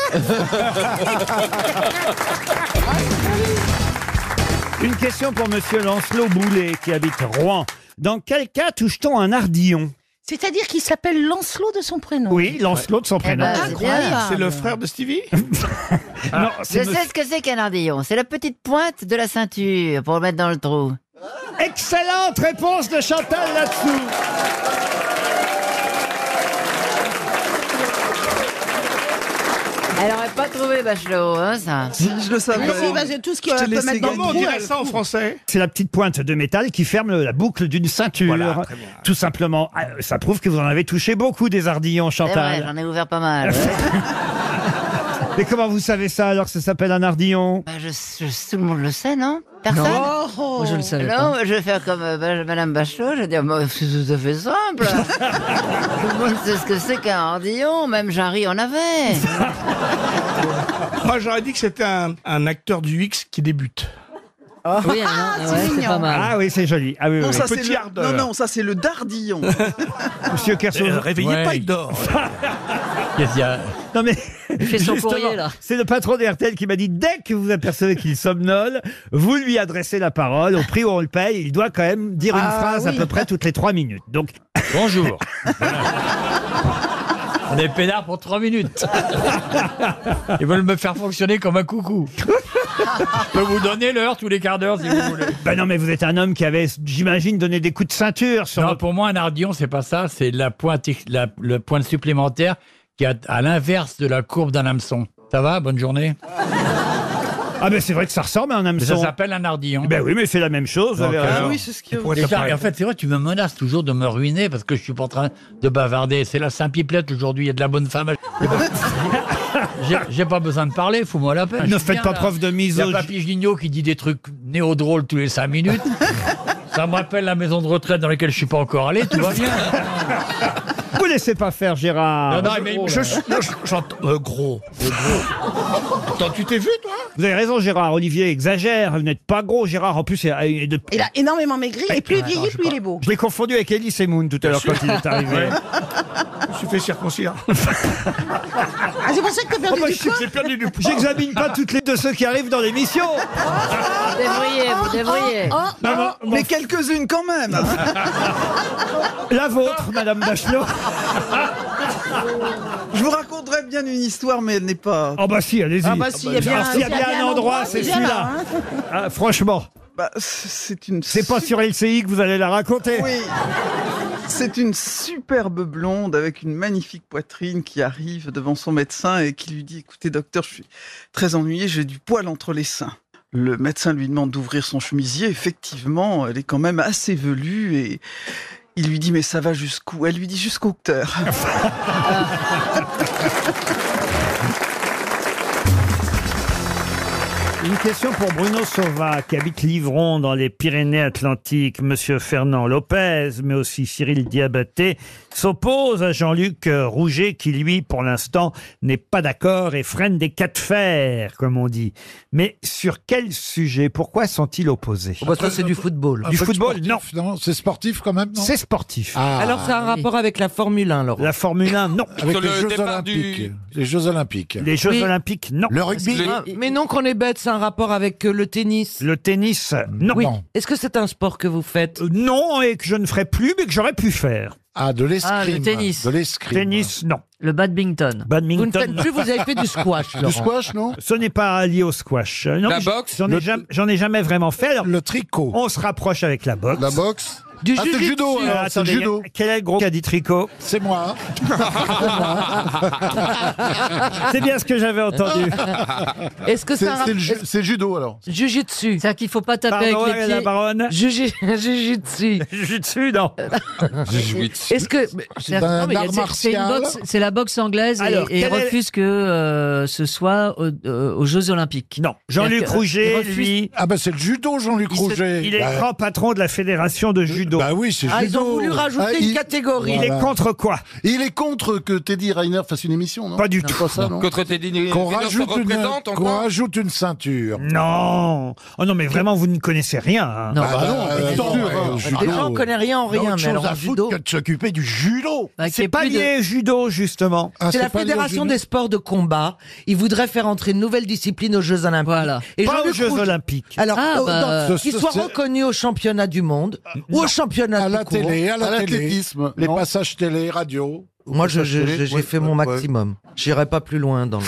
Une question pour monsieur Lancelot Boulet qui habite Rouen. Dans quel cas touche-t-on un ardillon? C'est-à-dire qu'il s'appelle Lancelot de son prénom. Oui, Lancelot de son prénom. ben, c'est bien. Incroyable. C'est le frère de Stevie? Non, Je c'est sais ce que c'est qu'un ardillon. C'est la petite pointe de la ceinture pour le mettre dans le trou. excellente réponse de Chantal là-dessous. Elle aurait pas trouvé Bachelot, hein, ça. Je le savais. Mais si, bah, c'est tout ce qu'on Je te peut laissais mettre dans gagner. le Comment on trou. dirait ça en français? C'est la petite pointe de métal qui ferme la boucle d'une ceinture. Voilà, très bien. Tout simplement. Ah, ça prouve que vous en avez touché beaucoup des ardillons, C'est vrai, Chantal. j'en ai ouvert pas mal. ouais. Mais comment vous savez ça alors que ça s'appelle un ardillon? Bah, tout le monde le sait, non? Personne? Oh, je le savais Non, je vais faire comme Madame Bachelot, je vais dire, bah, c'est tout à fait simple. Tout le monde sait ce que c'est qu'un ardillon, même Jarry en avait. Moi, j'aurais dit que c'était un acteur du X qui débute. Oui, c'est mignon. Ah oui, c'est joli. Ah oui, Non, oui, ça, oui. c'est Petit le... ardeur. non, ça c'est le dardillon. Monsieur Kershaw. Réveillez Ouais. pas, il dort. Non mais fait son justement, courrier, là. c'est le patron d'RTL qui m'a dit dès que vous apercevez qu'il somnole, vous lui adressez la parole au prix où on le paye. Il doit quand même dire une phrase à peu près toutes les 3 minutes. Donc Bonjour. On est peinard pour 3 minutes. Ils veulent me faire fonctionner comme un coucou. Je peux vous donner l'heure tous les quarts d'heure si vous voulez. ben non mais vous êtes un homme qui avait, j'imagine, donné des coups de ceinture sur. Non, pour moi, un ardillon, c'est pas ça. C'est la pointe, le point supplémentaire qui est à l'inverse de la courbe d'un hameçon. Ça va? Bonne journée. Ah ben c'est vrai que ça ressemble à un hameçon. Ça s'appelle un ardillon. Ben oui, mais c'est la même chose. vous avez raison. oui, c'est ce que... Déjà, et en fait, c'est vrai, tu me menaces toujours de me ruiner parce que je suis pas en train de bavarder. C'est la Saint-Pipelette aujourd'hui, il y a de la bonne femme. J'ai pas besoin de parler, fous-moi la peine. Ne faites pas preuve de Il y misogynie. a Papy Gignot qui dit des trucs néo-drôles tous les 5 minutes. Ça me rappelle la maison de retraite dans laquelle je suis pas encore allé, tout va bien. Vous laissez pas faire, Gérard. Non, mais j'entends... gros. Attends, tu t'es vu, toi? Vous avez raison, Gérard. Olivier exagère. Vous n'êtes pas gros, Gérard. En plus, il a énormément maigri et plus il vieillit, plus il est beau. Je l'ai confondu avec Elie Semoun tout à l'heure quand il est arrivé. Je me suis fait circoncire. Ah, c'est pour ça que t'as perdu du poids. J'ai perdu du poids. J'examine pas toutes les de ceux qui arrivent dans l'émission. Vous devriez. Mais quelques-unes quand même. La vôtre, Madame Bachelot. Je vous raconterai bien une histoire, mais elle n'est pas... Oh bah si, allez-y. Ah bah si, il y a bien, s'il y a bien un endroit, c'est celui-là. Ah, franchement. Bah, c'est une... C'est pas sur LCI que vous allez la raconter. Oui. C'est une superbe blonde avec une magnifique poitrine qui arrive devant son médecin et qui lui dit « Écoutez, docteur, je suis très ennuyée, j'ai du poil entre les seins. » Le médecin lui demande d'ouvrir son chemisier. Effectivement, elle est quand même assez velue et il lui dit « Mais ça va jusqu'où ?» Elle lui dit « Jusqu'au cœur. » Une question pour Bruno Sauva, qui habite Livron, dans les Pyrénées-Atlantiques. Monsieur Fernand Lopez, mais aussi Cyril Diabaté, s'oppose à Jean-Luc Rouget, qui, lui, pour l'instant, n'est pas d'accord et freine des cas de fer, comme on dit. Mais sur quel sujet? Pourquoi sont-ils opposés? Ça, c'est du football. Du football, non. C'est sportif quand même, non? C'est sportif. Alors, ça a un rapport avec la Formule 1, Laurent. La Formule 1, non. Avec les Jeux Olympiques. Les Jeux Olympiques. Les Jeux Olympiques, non. Le rugby. Mais non, qu'on est bête, c'est un rapport avec le tennis. Le tennis, non. Oui. Est-ce que c'est un sport que vous faites? Non, et que je ne ferai plus, mais que j'aurais pu faire. Ah, de l'escrime. Ah, le tennis. De l'escrime. Tennis, non. Le badminton. Vous ne faites plus, vous avez fait du squash, Laurent. Du squash, non? Ce n'est pas lié au squash. Non, La boxe? J'en ai jamais vraiment fait. Alors, le tricot. On se rapproche avec la boxe. La boxe? Du c'est le judo, alors, c'est le Attendez, judo. Quel est le gros qui a dit tricot? C'est moi. C'est bien ce que j'avais entendu. Est-ce que c'est le judo, alors? Jujitsu. C'est-à-dire qu'il ne faut pas taper Pardon, avec les la pieds. baronne? Jujitsu. Jujitsu, non. Est-ce que... C'est un art C'est martial. c'est la boxe anglaise Alors, et quel est- refuse que ce soit aux Jeux Olympiques. Non. Jean-Luc C'est-à-dire que, Rouget, il refuse- lui, Ah bah c'est le judo, Jean-Luc Rouget. il est Bah, grand patron de la fédération de judo. Bah oui, c'est judo. ils ont voulu rajouter une catégorie. Il est contre quoi? Il est contre que Teddy Riner fasse une émission, non? Pas du tout. Pas ça, non? Contre Teddy Qu'on Riner se représente qu'on encore. rajoute une ceinture. Non. Oh non, mais vraiment, vous ne connaissez rien. Hein. Non. Ah bah non, mais attends, sûr, judo. Les gens ne connaissent rien en rien, Autre mais alors chose en à judo... foutre que de s'occuper du judo. Bah, qu'il y C'est ait pas plus de- lié judo, justement. Ah, C'est la pas lié au Fédération judo. des sports de combat. Ils voudraient faire entrer une nouvelle discipline aux Jeux Olympiques. Voilà. Et Pas aux Jean-Luc Jeux Rouget- Olympiques. Alors, Ah, bah, qu'il soit c'est- reconnu au championnat du monde ou au championnat À la tout court. télé, à À la télé. l'athlétisme, Les non? passages télé, radio. Moi, j'ai Oui, fait mon ouais. maximum. J'irai pas plus loin dans le...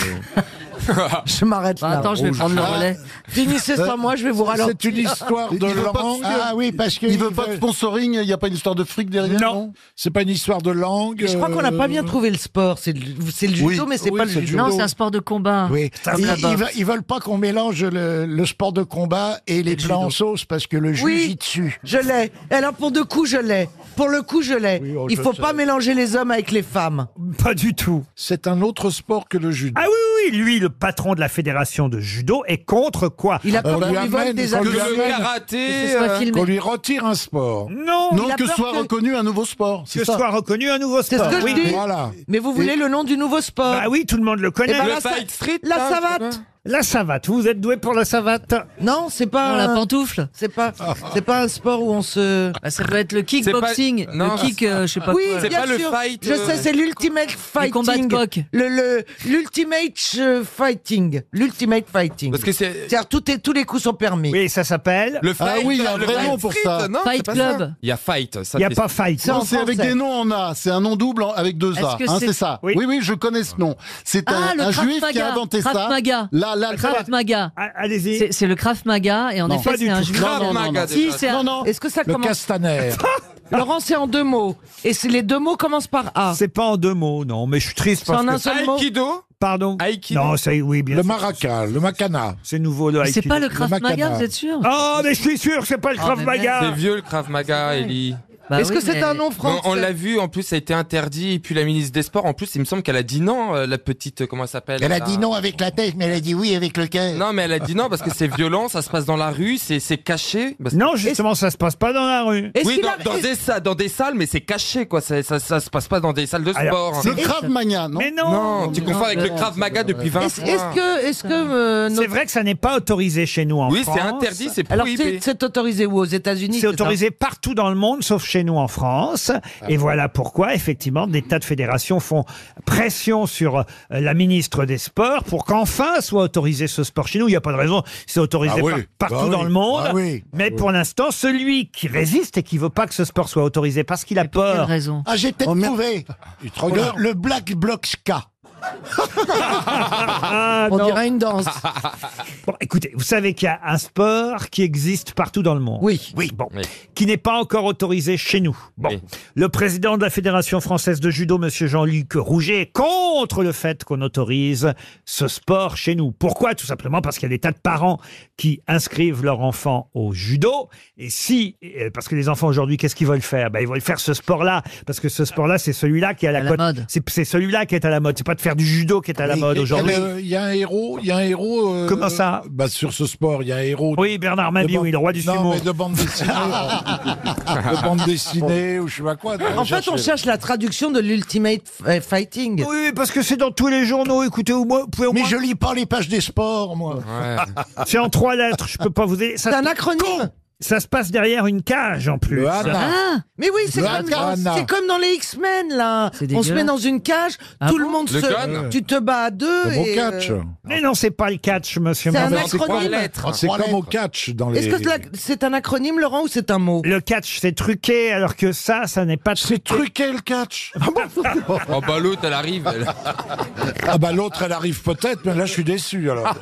Je m'arrête là. Attends, je vais prendre le relais. Finissez sans moi, je vais vous ralentir. C'est une histoire de Il veut pas langue. de- Ah oui, parce que Il veut pas de sponsoring, il n'y a pas une histoire de fric derrière? Non. c'est pas une histoire de langue. Je crois qu'on n'a pas bien trouvé le sport. C'est le judo, Oui. mais c'est Oui, pas le c'est le judo. Non, c'est un sport de combat. Oui, C'est la boxe. ils veulent pas qu'on mélange le sport de combat et les plats en sauce parce que le Oui. jujitsu. Je l'ai. Alors pour deux coups, je l'ai. Pour le coup, je l'ai. Oui, oh, Il je faut sais. pas mélanger les hommes avec les femmes. Pas du tout. C'est un autre sport que le judo. Ah oui, oui, lui, le patron de la fédération de judo, est contre quoi? Il a peur On qu'on lui lui vole amène- des qu'on lui Que amis. le amène- karaté. Que ce soit filmé. Qu'on lui retire un sport. Non. Non, Il a que peur soit que- reconnu un nouveau sport. Que C'est ça. soit reconnu un nouveau C'est sport. ce que oui. je dis. Voilà. Mais vous voulez le nom du nouveau sport? Bah oui, tout le monde le connaît. Eh ben, Le la sa- Fight Street. La là, c'est savate. quoi? La savate. Vous êtes doué pour la savate? Non, c'est pas. Non, la pantoufle. C'est pas un sport où on se. Bah, ça doit être le kickboxing. C'est pas- non, Le kick, je sais pas Oui, quoi. C'est bien pas le sûr. fight, Je sais, c'est l'ultimate fighting. combats de coq. L'ultimate fighting. L'ultimate fighting. Parce que c'est C'est-à-dire tous les coups sont permis. Oui, ça s'appelle. le fight. Ah oui, il y a un le vrai Fight nom pour Street, ça. non, Fight c'est pas Club. ça. Il y a fight. ça, Il n'y a c'est- pas fight. en Non, c'est avec français. des noms en A. C'est un nom double avec deux A. Est-ce que Hein, c'est- c'est ça. Oui. Oui, oui, je connais ce nom. C'est Ah, le un Krav juif qui a Maga. inventé Krav ça. Maga. Là, Le Krav Maga. Ah, allez-y. C'est le Krav Maga et en Non, effet pas du c'est un tout. juif. Krav Maga, Si, déjà. c'est un- Non, non. Est-ce que ça Le commence castaner. Laurent, c'est en deux mots. Et les deux mots commencent par A. C'est pas en deux mots, non, mais je suis triste C'est parce en un que seul mot. Aikido. Pardon Non, ça, oui, bien Le sûr. maraca, le macana. C'est nouveau, le Mais c'est Aikido. pas le Krav Macana. Maga, vous êtes sûr Oh, mais je suis sûr que c'est pas le Krav C'est Maga. vieux le Krav Maga, Ellie. Bah Est-ce oui, que c'est mais- un nom On français l'a vu, en plus ça a été interdit, et puis la ministre des Sports, en plus il me semble qu'elle a dit non, la petite, comment elle s'appelle Elle a là dit non avec la tête, mais elle a dit oui avec le cœur. Non mais elle a dit non parce que c'est violent, ça se passe dans la rue, c'est caché. Parce- Non, justement, ça se passe pas dans la rue. Est-ce Oui, qu'il dans, a- dans des salles, mais c'est caché quoi, ça se passe pas dans des salles de Alors, sport. C'est le Krav Maga, non? Mais non, Non, tu confonds avec le Krav Maga depuis 20 Est-ce fois. est-ce que C'est vrai que ça n'est pas autorisé chez nous en Oui, France. c'est interdit, c'est alors prohibé. c'est autorisé où aux États-Unis C'est autorisé partout dans le monde, sauf chez nous en France. Et voilà pourquoi, effectivement, des tas de fédérations font pression sur la ministre des Sports pour qu'enfin soit autorisé ce sport chez nous. Il n'y a pas de raison, c'est autorisé Ah oui, partout bah dans oui, le monde. ah oui. Mais pour l'instant, celui qui résiste et qui veut pas que ce sport soit autorisé parce qu'il a Quelle peur. raison Ah, j'ai peut-être trouvé. Il te regarde. Le Black Bloc Ska. Ah, On non. dirait une danse. Bon, écoutez, vous savez qu'il y a un sport qui existe partout dans le monde. Oui. Bon, Oui. qui n'est pas encore autorisé chez nous. Bon, Oui. le président de la Fédération française de judo, monsieur Jean-Luc Rouget, est contre le fait qu'on autorise ce sport chez nous. Pourquoi? Tout simplement parce qu'il y a des tas de parents qui inscrivent leurs enfants au judo. Et si, parce que les enfants aujourd'hui, qu'est-ce qu'ils veulent faire? Ben, ils veulent faire ce sport-là, parce que ce sport-là, c'est celui-là qui est à la, À la cote. mode. C'est celui-là qui est à la mode. C'est pas de faire du judo qui est à la mode aujourd'hui. Il y a un héros, Comment ça? Bah sur ce sport, il y a un héros. Oui, Bernard Mabie, oui, le roi du Non, sumo. mais de bande dessinée. de bande dessinée ou je sais pas quoi. En fait, on cherche la traduction de l'Ultimate Fighting. Oui, parce que c'est dans tous les journaux. Écoutez, au moins, vous pouvez au Mais moins... je lis pas les pages des sports, moi. Ouais. C'est en 3 lettres, je peux pas vous aider. C'est un acronyme. Ça se passe derrière une cage en plus. Le Hana. Ah Mais oui, c'est Le comme, Hana. c'est comme dans les X-Men, là. C'est On se met dégueulasse. dans une cage, Ah tout bon le monde Le se... gun. Tu te bats à deux Comme au et... catch. Mais non, c'est pas le catch, monsieur C'est un Mabie. C'est quoi acronyme. lettres. C'est comme au catch dans les. Est-ce que c'est un acronyme, Laurent, ou c'est un mot? Le catch, c'est truqué, alors que ça n'est pas C'est truqué le catch. Oh bah l'autre elle arrive. Ah bah l'autre elle arrive peut-être, mais là je suis déçu alors.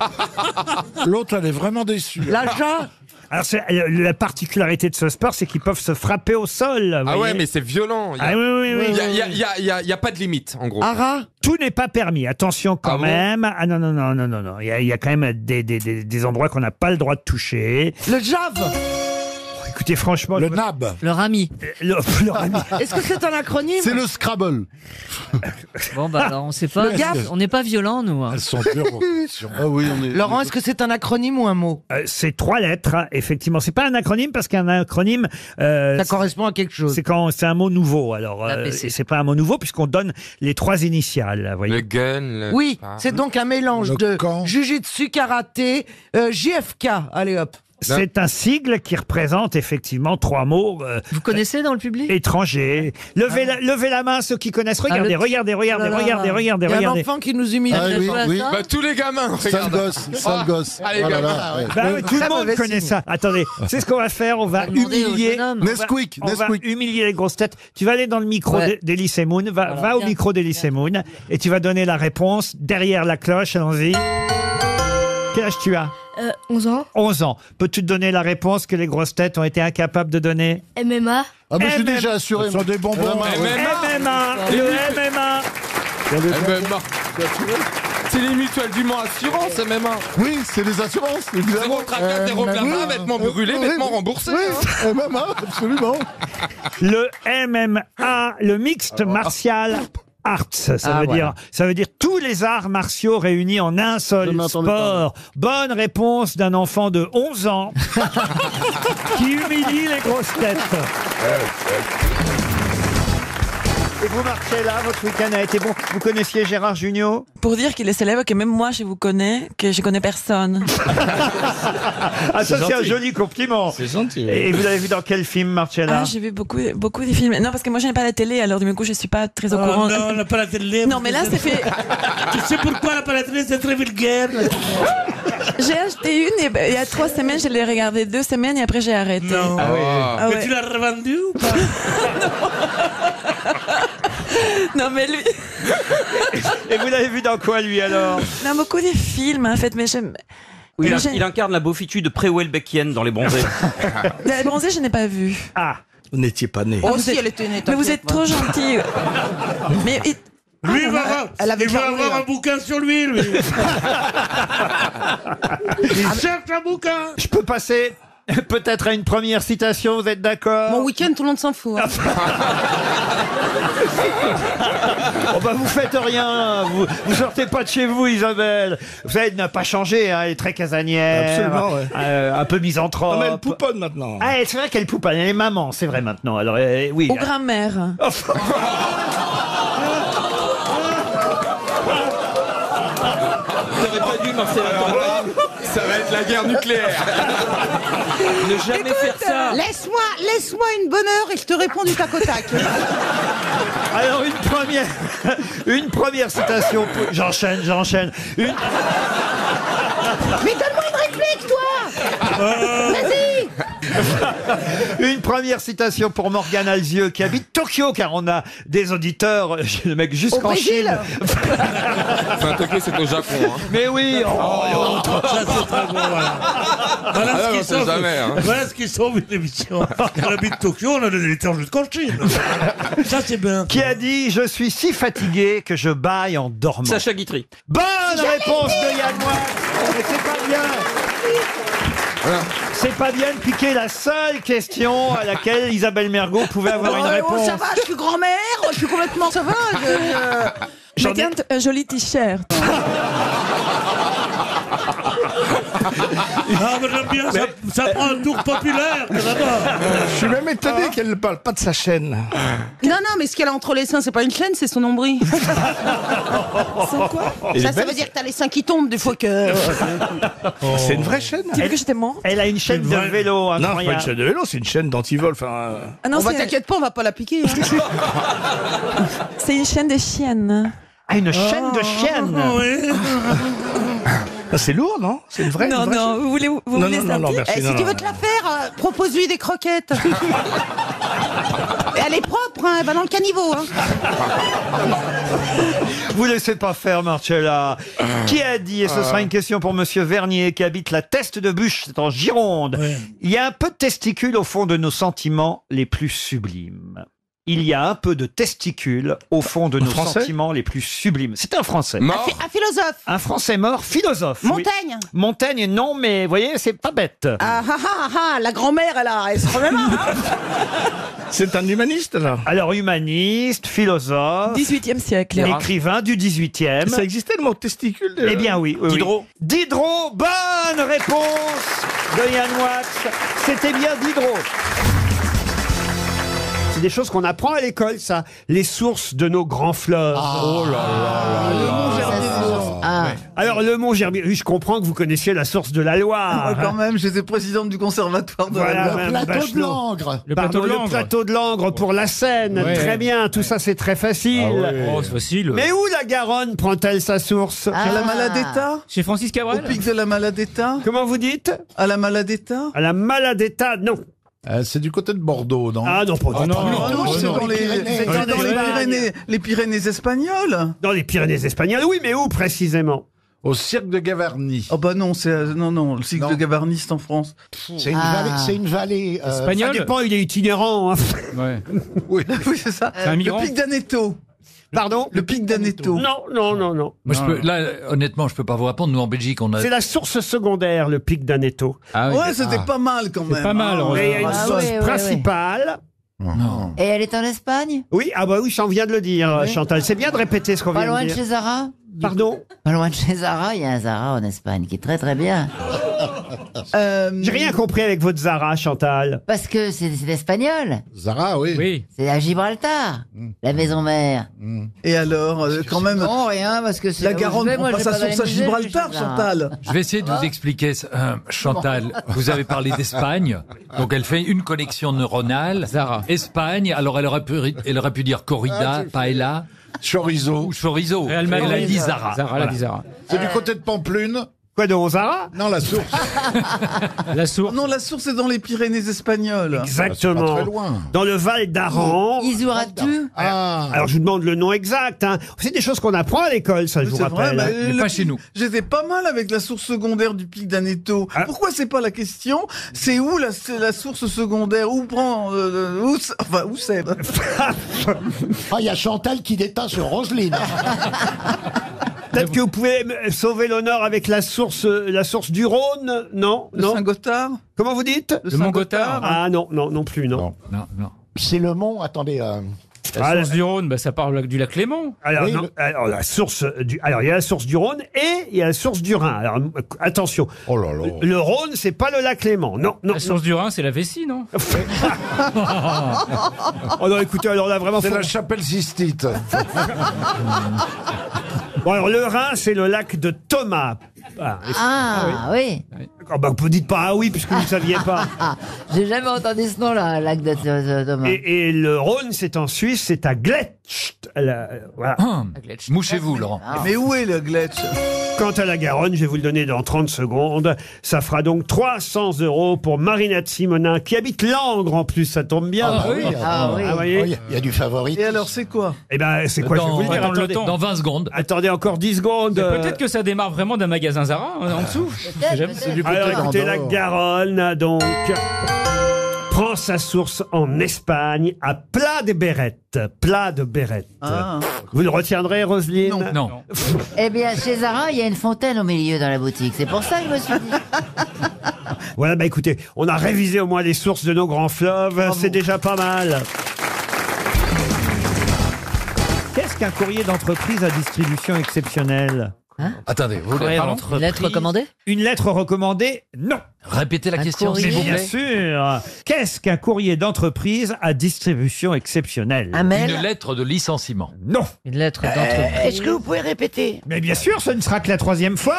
L'autre elle est vraiment déçue. L'achat. Alors, la particularité de ce sport, c'est qu'ils peuvent se frapper au sol. Ah voyez. ouais mais c'est violent. Ah oui, oui, oui. Il y a pas de limite en gros. Ara. Tout n'est pas permis. Attention quand Ah bon même. Ah non, non, non, non, non, non. Il y a quand même des endroits qu'on n'a pas le droit de toucher. Le Jav. Écoutez, franchement... Le nab. Le rami. le rami. Est-ce que c'est un acronyme? C'est le Scrabble. Bon, bah alors, on sait pas. Le gaffe. On n'est pas violent, nous. hein. Elles sont dures. Ah oui, on est. Laurent, est-ce que c'est un acronyme ou un mot? C'est 3 lettres, hein, effectivement. C'est pas un acronyme parce qu'un acronyme, Ça correspond à quelque chose. c'est quand c'est un mot nouveau. Alors, APC. c'est pas un mot nouveau puisqu'on donne les 3 initiales. Vous voyez. Le gun. Le... Oui, Ah. c'est donc un mélange Le de camp. jujitsu, karaté, JFK. Allez hop. C'est un sigle qui représente effectivement 3 mots Vous connaissez dans le public étrangers. Levez la main ceux qui connaissent. Regardez, le- regardez, regardez, Oh là là. regardez, regardez, Il y a un regardez. enfant qui nous humilie. Ah oui, oui. Bah tous les gamins. Sale regarde. gosse, sale gosse. Allez Oh là gamins. là, ouais. Bah oui, tout le Très monde mauvais connaît signe. ça. Attendez, c'est ce qu'on va faire. On va Demandez au humilier. jeune homme. Nesquik, On va Nesquik. humilier les grosses têtes. Tu vas aller dans le micro Ouais. d'Elysée Moon. Va au bien. micro d'Elysée Moon et tu vas donner la réponse derrière la cloche. Allons-y. Quel âge tu as 11 ans. 11 ans. Peux-tu te donner la réponse que les grosses têtes ont été incapables de donner MMA. Ah, mais je suis MM. déjà assuré. Ce sont des bonbons. MMA. Le MMA. MMA. C'est les mutuelles du Mans Assurance, MMA. Oui, c'est les assurances, évidemment. Zéro tracas, zéro blabla, vêtements brûlés, vêtements remboursés. Oui, MMA, absolument. Le MMA, le mixte martial arts. Ça veut dire tous les arts martiaux réunis en un seul Je m'attendais sport. Bonne réponse d'un enfant de 11 ans qui humilie les grosses têtes. Et vous, Marcella, votre week-end a été bon. Vous connaissiez Gérard Jugnot? Pour dire qu'il est célèbre, que même moi je vous connais, que je connais personne. Ah, ça, c'est un gentil. joli compliment. C'est gentil. Et vous l'avez vu dans quel film, Marcella? Ah, j'ai vu beaucoup de films. Non, parce que moi je n'ai pas la télé, alors du coup je suis pas très au courant. Non, on n'a pas la télé. Non, mais là c'est fait. Tu sais pourquoi on n'a pas la télé? C'est très vulgaire. J'ai acheté une et il y a 3 semaines, je l'ai regardé 2 semaines et après j'ai arrêté. Non. Ah ouais. Ah Mais ouais. tu l'as revendu ou pas? Non, mais lui. Et vous l'avez vu dans quoi, lui, alors? Non, beaucoup de films en fait, mais j'aime. Oui, Mais il incarne la beaufitude de Pré-Welbeckienne dans Les Bronzés. La bronzée, je n'ai pas vu. Ah. Vous n'étiez pas né. Oh, si, elle était née. Mais vous êtes trop gentil. Mais Lui, il va avoir un bouquin sur lui, lui. Il cherche un bouquin. Je peux passer peut-être à une première citation, vous êtes d'accord? Mon week-end, tout le monde s'en fout. Hein. Oh bah vous faites rien, vous sortez pas de chez vous, Isabelle. Vous savez, elle n'a pas changé, hein, elle est très casanière. Absolument, ouais. Un peu misanthrope. Ah, mais elle pouponne maintenant. Ah, c'est vrai qu'elle pouponne, elle est maman, c'est vrai maintenant. Alors, oui. Ou grand-mère. T'aurais pas dû, Marcella. Ça va être la guerre nucléaire. Ne jamais faire ça. Laisse-moi une bonne heure et je te réponds du tac au tac. Alors, une première citation. J'enchaîne. Mais donne-moi une réplique, toi. Vas-y. Une première citation pour Morgane Alzieux qui habite Tokyo, car on a des auditeurs, le mec jusqu'en Chine. Enfin, Tokyo, c'est au Japon. Hein. Mais oui. Ça, c'est très bon, voilà. Voilà Ah, ce qui on sait sauve. jamais, hein. Voilà ce qui sauve une émission. On habite Tokyo, on a des éditeurs jusqu'en Chine. Ça, c'est bien. Qui a dit « Je suis si fatigué que je bâille en dormant ». Sacha Guitry. Bonne réponse de Yann Moix. Mais c'est pas bien. C'est pas bien de piquer la seule question à laquelle Isabelle Mergo pouvait avoir une réponse. Ça va, je suis grand-mère, je suis complètement... Ça va, J'en ai- Tiens, un joli t-shirt. Ah, mais j'aime bien, ça prend un tour populaire, que ça va. Je suis même étonné qu'elle ne parle pas de sa chaîne. Non, mais ce qu'elle a entre les seins, c'est pas une chaîne, c'est son nombril. quoi? Ça veut dire que t'as les seins qui tombent des fois que... C'est une vraie chaîne. Tu veux que je te montre? Elle a une chaîne de vélo Non, c'est pas une incroyable. chaîne de vélo, c'est une chaîne d'antivol. Enfin, Ah non, On va t'inquiète pas, on va pas la piquer. Hein. c'est une chaîne de chienne. Ah, une chaîne de chienne. Oui. c'est lourd, non? C'est une vraie. Non, une vraie non, chaîne. vous voulez Non, voulez non, non, ça merci. Eh, non, si tu non. veux te la faire, propose-lui des croquettes. Et elle est propre, hein, elle va dans le caniveau. Hein. Vous laissez pas faire, Marcella. Qui a dit, et ce sera une question pour Monsieur Vernier, qui habite la Teste de Bûche, c'est en Gironde. Oui. Il y a un peu de testicules au fond de nos sentiments les plus sublimes. Il y a un peu de testicules au fond de nos Français sentiments les plus sublimes. C'est un Français. Mort. Un philosophe. Un Français mort, philosophe. oui. Montaigne. Montaigne, non, mais vous voyez, c'est pas bête. La grand-mère, elle se remet mal. Hein. C'est un humaniste, là. Alors, humaniste, philosophe, 18e siècle. écrivain du 18e. Ça existait le mot testicule Eh bien oui. Diderot. Oui. Diderot, bonne réponse de Yann Moix. C'était bien Diderot. C'est des choses qu'on apprend à l'école, ça. Les sources de nos grands fleuves. Oh là Ah. Alors, le Mont Gerbier, oui, je comprends que vous connaissiez la source de la Loire. Quand même, j'étais présidente du conservatoire de Voilà, la Loire. Madame Plateau de Bachelot. Langres. Le Pardon, plateau de le Langres. plateau de Langres pour la Seine. Ouais. Très bien, tout ça c'est très facile. Oh, c'est facile. Mais où la Garonne prend-elle sa source À la Maladetta. Chez Francis Au Cabrel. pic de la Maladetta. Comment vous dites? À la Maladetta. À la Maladetta, non. C'est du côté de Bordeaux, non? Ah non, pas Ah non, pas- Ah non, c'est dans Pyrénées. les Pyrénées espagnoles. Dans les Pyrénées espagnoles, oui, mais où précisément? Au cirque de Gavarnie. Oh bah non, c'est non, le cycle Non. de Gavarnie c'est en France. C'est une vallée. Ça Espagnol. dépend, il est itinérant. Hein. Ouais. Oui, c'est ça. C'est un migrant. Le pic d'Aneto. Pardon? Le pic d'Aneto. Non. Moi, là, honnêtement, je peux pas vous répondre. Nous, en Belgique, on a. C'est la source secondaire, le pic d'Aneto. Ah oui. Ouais, c'était pas mal quand même. pas mal, hein. ouais. Mais il y a une Ah source oui, oui, principale. Non. Et elle est en Espagne? Oui, ah bah oui, j'en viens de le dire, Chantal. C'est bien de répéter ce qu'on Pas vient loin de de dire. chez Zara? Pardon? Pas loin de chez Zara, il y a un Zara en Espagne qui est très très bien. J'ai rien compris avec votre Zara, Chantal. Parce que c'est espagnol. Zara, oui. Oui. C'est à Gibraltar, la maison mère. Et alors, quand même. Non, rien, parce que c'est La là où Garonne je vais, prend moi, pas je sa vais dans les source à musées, Gibraltar, je suis là. Chantal. Je vais essayer de vous expliquer, Chantal. Vous avez parlé d'Espagne, donc elle fait une connexion neuronale. Zara. Espagne, alors elle aurait pu dire corrida, paella, Chorizo. ou chorizo. Real Elle a Madrid. dit Zara. Zara, elle a Voilà. dit Zara. C'est du côté de Pamplune. Quoi, de Ozara? Non, la source. La source. Non, la source est dans les Pyrénées espagnoles. Exactement. C'est pas très loin. Dans le Val d'Aran. Isuratu. Ah. Alors, je vous demande le nom exact. Hein. C'est des choses qu'on apprend à l'école, ça, je vous C'est vrai, rappelle. mais Mais pas chez nous. J'étais pas mal avec la source secondaire du pic d'Aneto. Pourquoi c'est pas la question? C'est où la source secondaire? Où prend où c'est Ah, il y a Chantal qui déteint sur Roselyne. Peut-être que vous pouvez sauver l'honneur avec la source du Rhône, non? Le Saint-Gothard? Comment vous dites? Le Mont Gothard. Ah non plus, non. Non, non. C'est le mont, attendez. La source du Rhône, ça parle du lac Léman. Alors, Oui, non, alors, il y a la source du Rhône et il y a la source du Rhin. Alors, attention. Oh là là. Le Rhône, c'est pas le lac Léman. Non. La source du Rhin, c'est la vessie, non? Oh non, écoutez, alors là, vraiment... C'est la chapelle Sistite. Bon, alors, le Rhin, c'est le lac de Thomas. Oui. Vous dites pas ah oui, puisque vous ne saviez pas. J'ai jamais entendu ce nom-là, lac de Thomas. Et le Rhône, c'est en Suisse, c'est à Gletsch. Voilà. Mouchez-vous, Laurent. Mais où est le Gletsch? Quant à la Garonne, je vais vous le donner dans 30 secondes. Ça fera donc 300 € pour Marinette Simonin, qui habite Langres en plus, ça tombe bien. Ah, bah oui. Ah, vous voyez. Il y a du favori. Et alors, c'est quoi? Eh ben, c'est quoi, je vais vous le dire. Attendez, temps. Dans 20 secondes. attendez encore 10 secondes. Peut-être que ça démarre vraiment d'un magasin Zara en dessous. C'est du côté Alors écoutez, la Garonne, donc, prend sa source en Espagne, à Pla de Berrette. Pla de Berrette. Ah. Vous le retiendrez, Roselyne? Non. Eh bien, chez Zara, il y a une fontaine au milieu dans la boutique. C'est pour ça que je me suis dit. Voilà, bah écoutez, on a révisé au moins les sources de nos grands fleuves. C'est déjà pas mal. Qu'est-ce qu'un courrier d'entreprise à distribution exceptionnelle? Attendez, vous voulez Une lettre recommandée? Une lettre recommandée? Non. répéter la Un question, courrier. s'il vous Bien plaît. sûr. Qu'est-ce qu'un courrier d'entreprise à distribution exceptionnelle? Un mail? Une lettre de licenciement. Non. Une lettre d'entreprise. Est-ce que vous pouvez répéter? Mais bien sûr, ce ne sera que la troisième fois.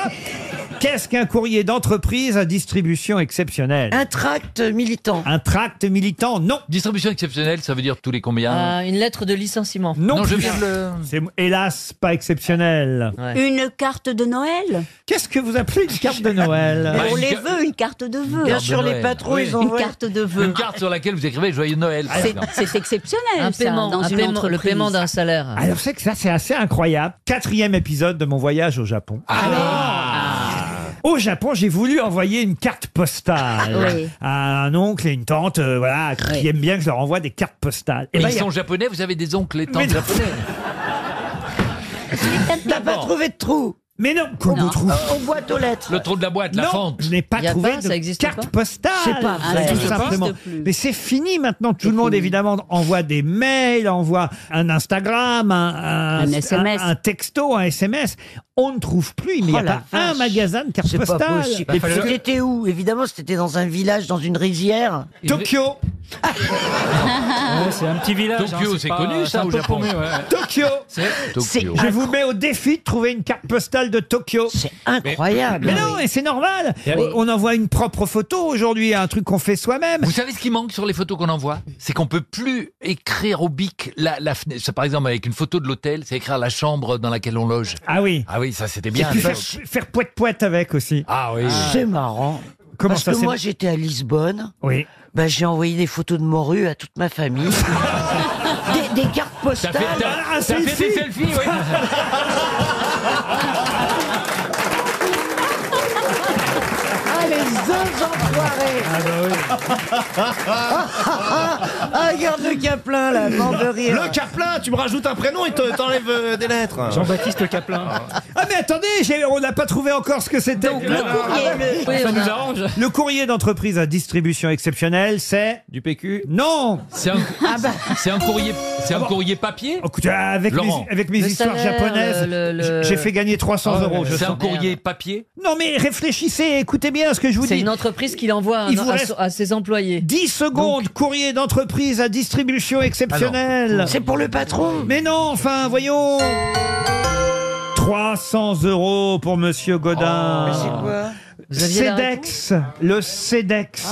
Qu'est-ce qu'un courrier d'entreprise à distribution exceptionnelle? Un tract militant. Un tract militant? Non. Distribution exceptionnelle, ça veut dire tous les combien? Une lettre de licenciement. Non, je plus. viens de le... C'est hélas pas exceptionnel. Une carte de Noël? Qu'est-ce que vous appelez une carte de Noël? Pour les vœux, une carte de vœux. Bien sûr, les patrons, ils Une envoient carte de vœux. Une carte sur laquelle vous écrivez Joyeux Noël, par exemple. C'est exceptionnel, Un ça, paiement, dans un une paiement, entreprise. le paiement d'un salaire. Alors c'est que ça, c'est assez incroyable. 4e épisode de mon voyage au Japon. Au Japon, j'ai voulu envoyer une carte postale Oui. à un oncle et une tante, voilà, qui aiment bien que je leur envoie des cartes postales. Et ben, ils il y a- sont japonais, vous avez des oncles et Mais tantes non. japonais. T'as pas trouvé de trou? Mais non, qu'on vous trouve. Aux boîtes aux lettres. Le trou de la boîte, la Non, fente. je n'ai pas Y a trouvé pas, ça de existe carte pas postale. C'est pas vrai. tout Ça simplement. n'existe plus. Mais c'est fini maintenant. Tout le monde, évidemment, envoie des mails, envoie un Instagram, un SMS. un texto, un SMS. On ne trouve plus. Mais il n'y a Oh la pas un vache. magasin de cartes C'est pas postales. possible. Bah, fallait- C'était où? Évidemment, c'était dans un village, dans une rizière. Tokyo. Ouais, c'est un petit village. Tokyo, c'est pas- connu, ça, un au peu Japon. paumé, ouais. Tokyo. Tokyo. Je vous mets au défi de trouver une carte postale de Tokyo. C'est incroyable. Mais non, et c'est normal. On envoie une propre photo aujourd'hui, un truc qu'on fait soi-même. Vous savez ce qui manque sur les photos qu'on envoie? C'est qu'on peut plus écrire au bic la fenêtre. Par exemple, avec une photo de l'hôtel, c'est écrire la chambre dans laquelle on loge. Ah oui. Ah oui, ça c'était Et bien. puis Ça, faire poète-poète avec aussi. Ah oui. C'est marrant. Comment Parce ça que c'est moi, j'étais à Lisbonne. Oui. Ben, j'ai envoyé des photos de morue à toute ma famille. des cartes T'as postales. fait, un t'as fait selfie. des selfies, oui. Ah, les deux enfoirés. Ah, regarde le Caplin, là, mort de rire. Le Caplin, tu me rajoutes un prénom et t'enlèves des lettres. Jean-Baptiste Caplin. Ah mais attendez, on n'a pas trouvé encore ce que c'était. Ça nous arrange. Le courrier d'entreprise à distribution exceptionnelle, c'est Du PQ. non. C'est un courrier, c'est un courrier papier. Écoutez, avec Laurent. mes Le histoires salaire, japonaises, j'ai fait gagner 300 euros. je C'est un sens. courrier papier. Non mais réfléchissez, écoutez bien ce que je vous C'est dis. une entreprise qui l'envoie Il vous reste- à ses employés. 10 secondes, courrier d'entreprise à distribution exceptionnelle. C'est pour le patron. Mais non, enfin, voyons. 300 euros pour Monsieur Godin. Mais c'est quoi? Vous aviez la CEDEX, le CEDEX.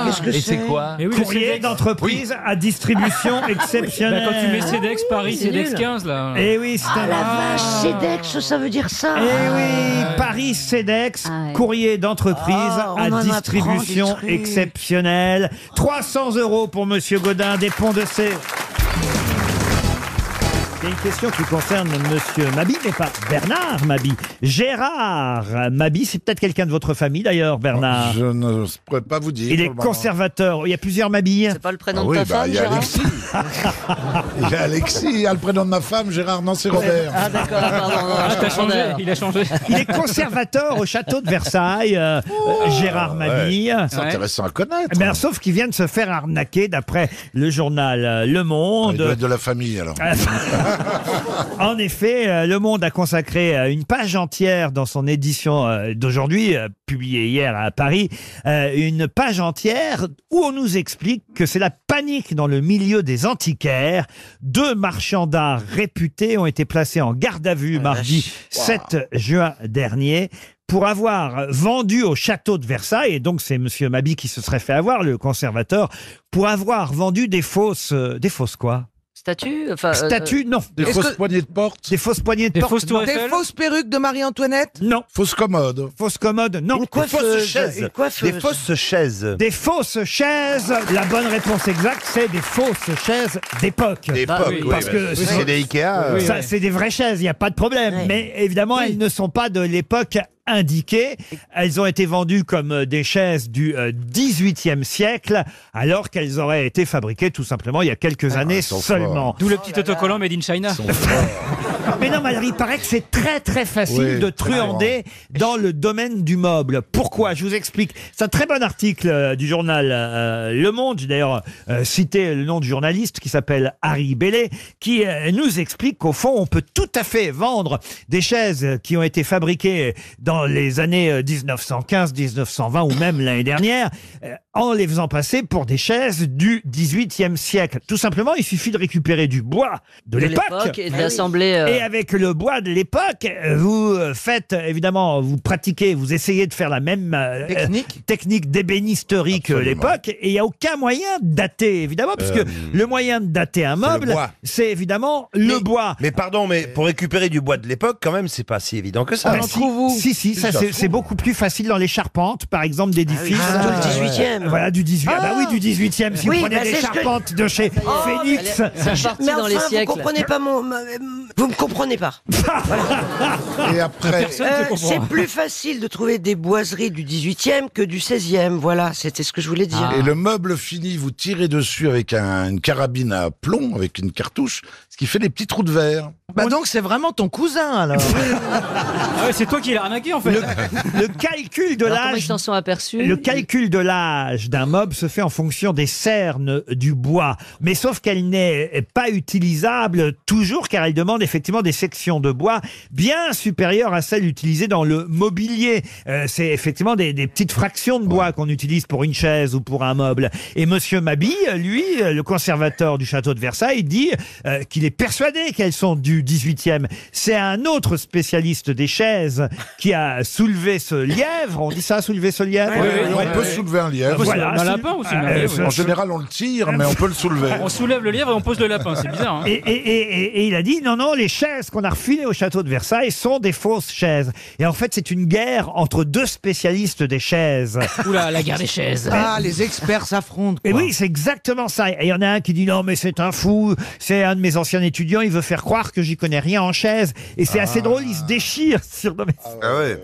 Qu'est-ce que c'est quoi? Mais oui, le Courrier CEDEX. d'entreprise à distribution exceptionnelle. Bah, quand tu mets CEDEX Paris, C'est CEDEX nul. 15, là. Eh oui, c'est un... La vache, CEDEX, ça veut dire ça. Eh oui, Paris CEDEX, Ah ouais. courrier d'entreprise Ah, on à en apprend distribution des trucs. exceptionnelle. 300 € pour Monsieur Godin des Ponts de Cé. Il y a une question qui concerne Monsieur Mabi, mais pas Bernard Mabi. Gérard Mabi, c'est peut-être quelqu'un de votre famille d'ailleurs, Bernard. Je ne pourrais pas vous dire. Il est pour le moment. conservateur. Il y a plusieurs Mabilles. C'est pas le prénom Ah oui, de ta bah, femme, il y a Gérard Alexis. Il y a Alexis, il y a le prénom de ma femme, Gérard, non, c'est Robert. Ah d'accord, pardon. Ah, t'as changé, il a changé. Il est conservateur au château de Versailles, Gérard Mabi. C'est intéressant à connaître. Mais alors, sauf qu'il vient de se faire arnaquer d'après le journal Le Il Monde. doit être de la famille, alors. En effet, Le Monde a consacré une page entière dans son édition d'aujourd'hui, publiée hier à Paris, une page entière où on nous explique que c'est la panique dans le milieu des antiquaires. 2 marchands d'art réputés ont été placés en garde à vue mardi 7 juin dernier pour avoir vendu au château de Versailles, et donc c'est Monsieur Mabi qui se serait fait avoir, le conservateur, pour avoir vendu des fausses quoi? Statue enfin, Statues, non. Des fausses poignées de porte. Des fausses poignées de Des porte. fausses tours non. Eiffel. Des fausses perruques de Marie-Antoinette? Non. Fausses commodes. Fausses commodes, non. Une coiffeuse. Une coiffeuse. Des fausses chaises. Des fausses chaises. La bonne réponse exacte, c'est des fausses chaises d'époque. D'époque, oui, oui, parce que oui, c'est des Ikea. Ça, c'est des vraies chaises, il n'y a pas de problème. Oui. Mais évidemment, elles ne sont pas de l'époque indiquées. Elles ont été vendues comme des chaises du XVIIIe siècle, alors qu'elles auraient été fabriquées tout simplement il y a quelques années sont seulement. forts. D'où le petit autocollant Made in China. Ils sont forts. Mais non, mais alors, il paraît que c'est très très facile Oui, de très truander dans le domaine du meuble. Pourquoi? Je vous explique. C'est un très bon article du journal Le Monde. J'ai d'ailleurs cité le nom du journaliste qui s'appelle Harry Bellet, qui nous explique qu'au fond, on peut tout à fait vendre des chaises qui ont été fabriquées dans les années 1915, 1920 ou même l'année dernière, en les faisant passer pour des chaises du XVIIIe siècle. Tout simplement, il suffit de récupérer du bois de l'époque et de l'assembler. et avec le bois de l'époque, vous faites, évidemment, vous pratiquez, vous essayez de faire la même technique d'ébénisterie que Absolument. l'époque, et il n'y a aucun moyen de dater, évidemment, puisque le moyen de dater un meuble, bois. c'est évidemment le bois. Mais pardon, mais pour récupérer du bois de l'époque, quand même, c'est pas si évident que ça. Ah, si, ça c'est beaucoup plus facile dans les charpentes, par exemple, d'édifices. Surtout le 18e. Voilà, du 18e. Ah bah oui, du 18e. Si Oui, vous prenez bah, des c'est ce que- charpentes de chez Phoenix. C'est parti Mais dans les enfin, vous siècles. comprenez pas vous me comprenez pas. Et après, C'est plus facile de trouver des boiseries du 18e que du 16e. Voilà, c'était ce que je voulais dire. et le meuble fini, vous tirez dessus avec une carabine à plomb, avec une cartouche, ce qui fait des petits trous de verre. Bah donc c'est vraiment ton cousin alors. Ah ouais, c'est toi qui l'as arnaqué en fait. Le calcul de Alors, comment ils l'âge. s'en sont aperçus? Le calcul de l'âge d'un meuble se fait en fonction des cernes du bois. Mais sauf qu'elle n'est pas utilisable toujours car elle demande effectivement des sections de bois bien supérieures à celles utilisées dans le mobilier. C'est effectivement des petites fractions de bois qu'on utilise pour une chaise ou pour un meuble. Et Monsieur Mabi, lui, le conservateur du château de Versailles, dit qu'il est persuadé qu'elles sont du 18e. C'est un autre spécialiste des chaises qui a soulevé ce lièvre. On dit ça, soulever ce lièvre? On peut soulever un lièvre. Voilà. Un lapin aussi. En général, on le tire, mais on peut le soulever. On soulève le lièvre et on pose le lapin, c'est bizarre. Hein. Et il a dit non, les chaises qu'on a refilées au château de Versailles sont des fausses chaises. Et en fait, c'est une guerre entre deux spécialistes des chaises. Oula, la guerre des chaises. Ah, les experts s'affrontent. Et quoi. oui, c'est exactement ça. Et il y en a un qui dit non, mais c'est un fou, c'est un de mes anciens étudiants, il veut faire croire que j'y connais rien en chaise. Et c'est assez drôle, il se déchire sur... Non, mais Ah ouais.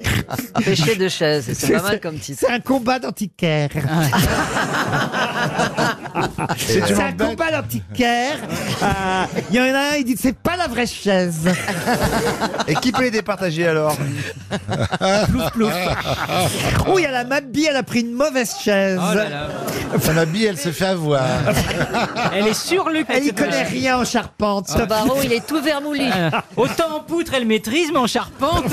Pêcher de chaises, c'est pas mal comme titre. c'est un combat d'antiquaire. C'est un combat d'antiquaire. Il y en a un, il dit c'est pas la vraie chaise. Et qui peut les départager alors? Plouf, plouf. Oh, il y a la Mabi, elle a pris une mauvaise chaise. Oh là là. La bille, elle s'est fait avoir. Elle est sur le Elle y connaît rien en charpente. Ce barreau, il est tout vermoulu. Autant en poutre, elle maîtrise, mais en charpente.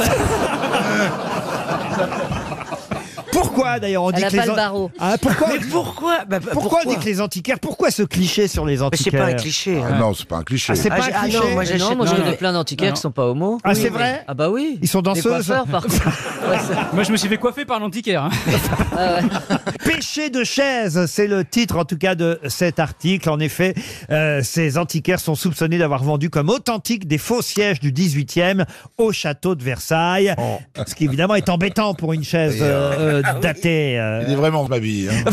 Pourquoi pourquoi d'ailleurs on dit Elle a que pas les le barreau. pourquoi Mais pourquoi pourquoi on dit que les antiquaires? Pourquoi ce cliché sur les Mais antiquaires? c'est pas un cliché. Ah non, c'est pas un cliché. Ah, c'est pas un Ah cliché. non, moi j'achète. Non, moi je Non, connais non. plein d'antiquaires qui sont pas homo. Ah, c'est vrai? Ah bah oui. Ils sont Des danseuses. coiffeurs, par contre. Ouais, ça- Moi, je me suis fait coiffer par l'antiquaire. Hein. ah ouais. Péché de chaise, c'est le titre en tout cas de cet article. En effet, ces antiquaires sont soupçonnés d'avoir vendu comme authentiques des faux sièges du 18e au château de Versailles. Ce qui évidemment est embêtant pour une chaise datée. Il est vraiment ma vie. Hein.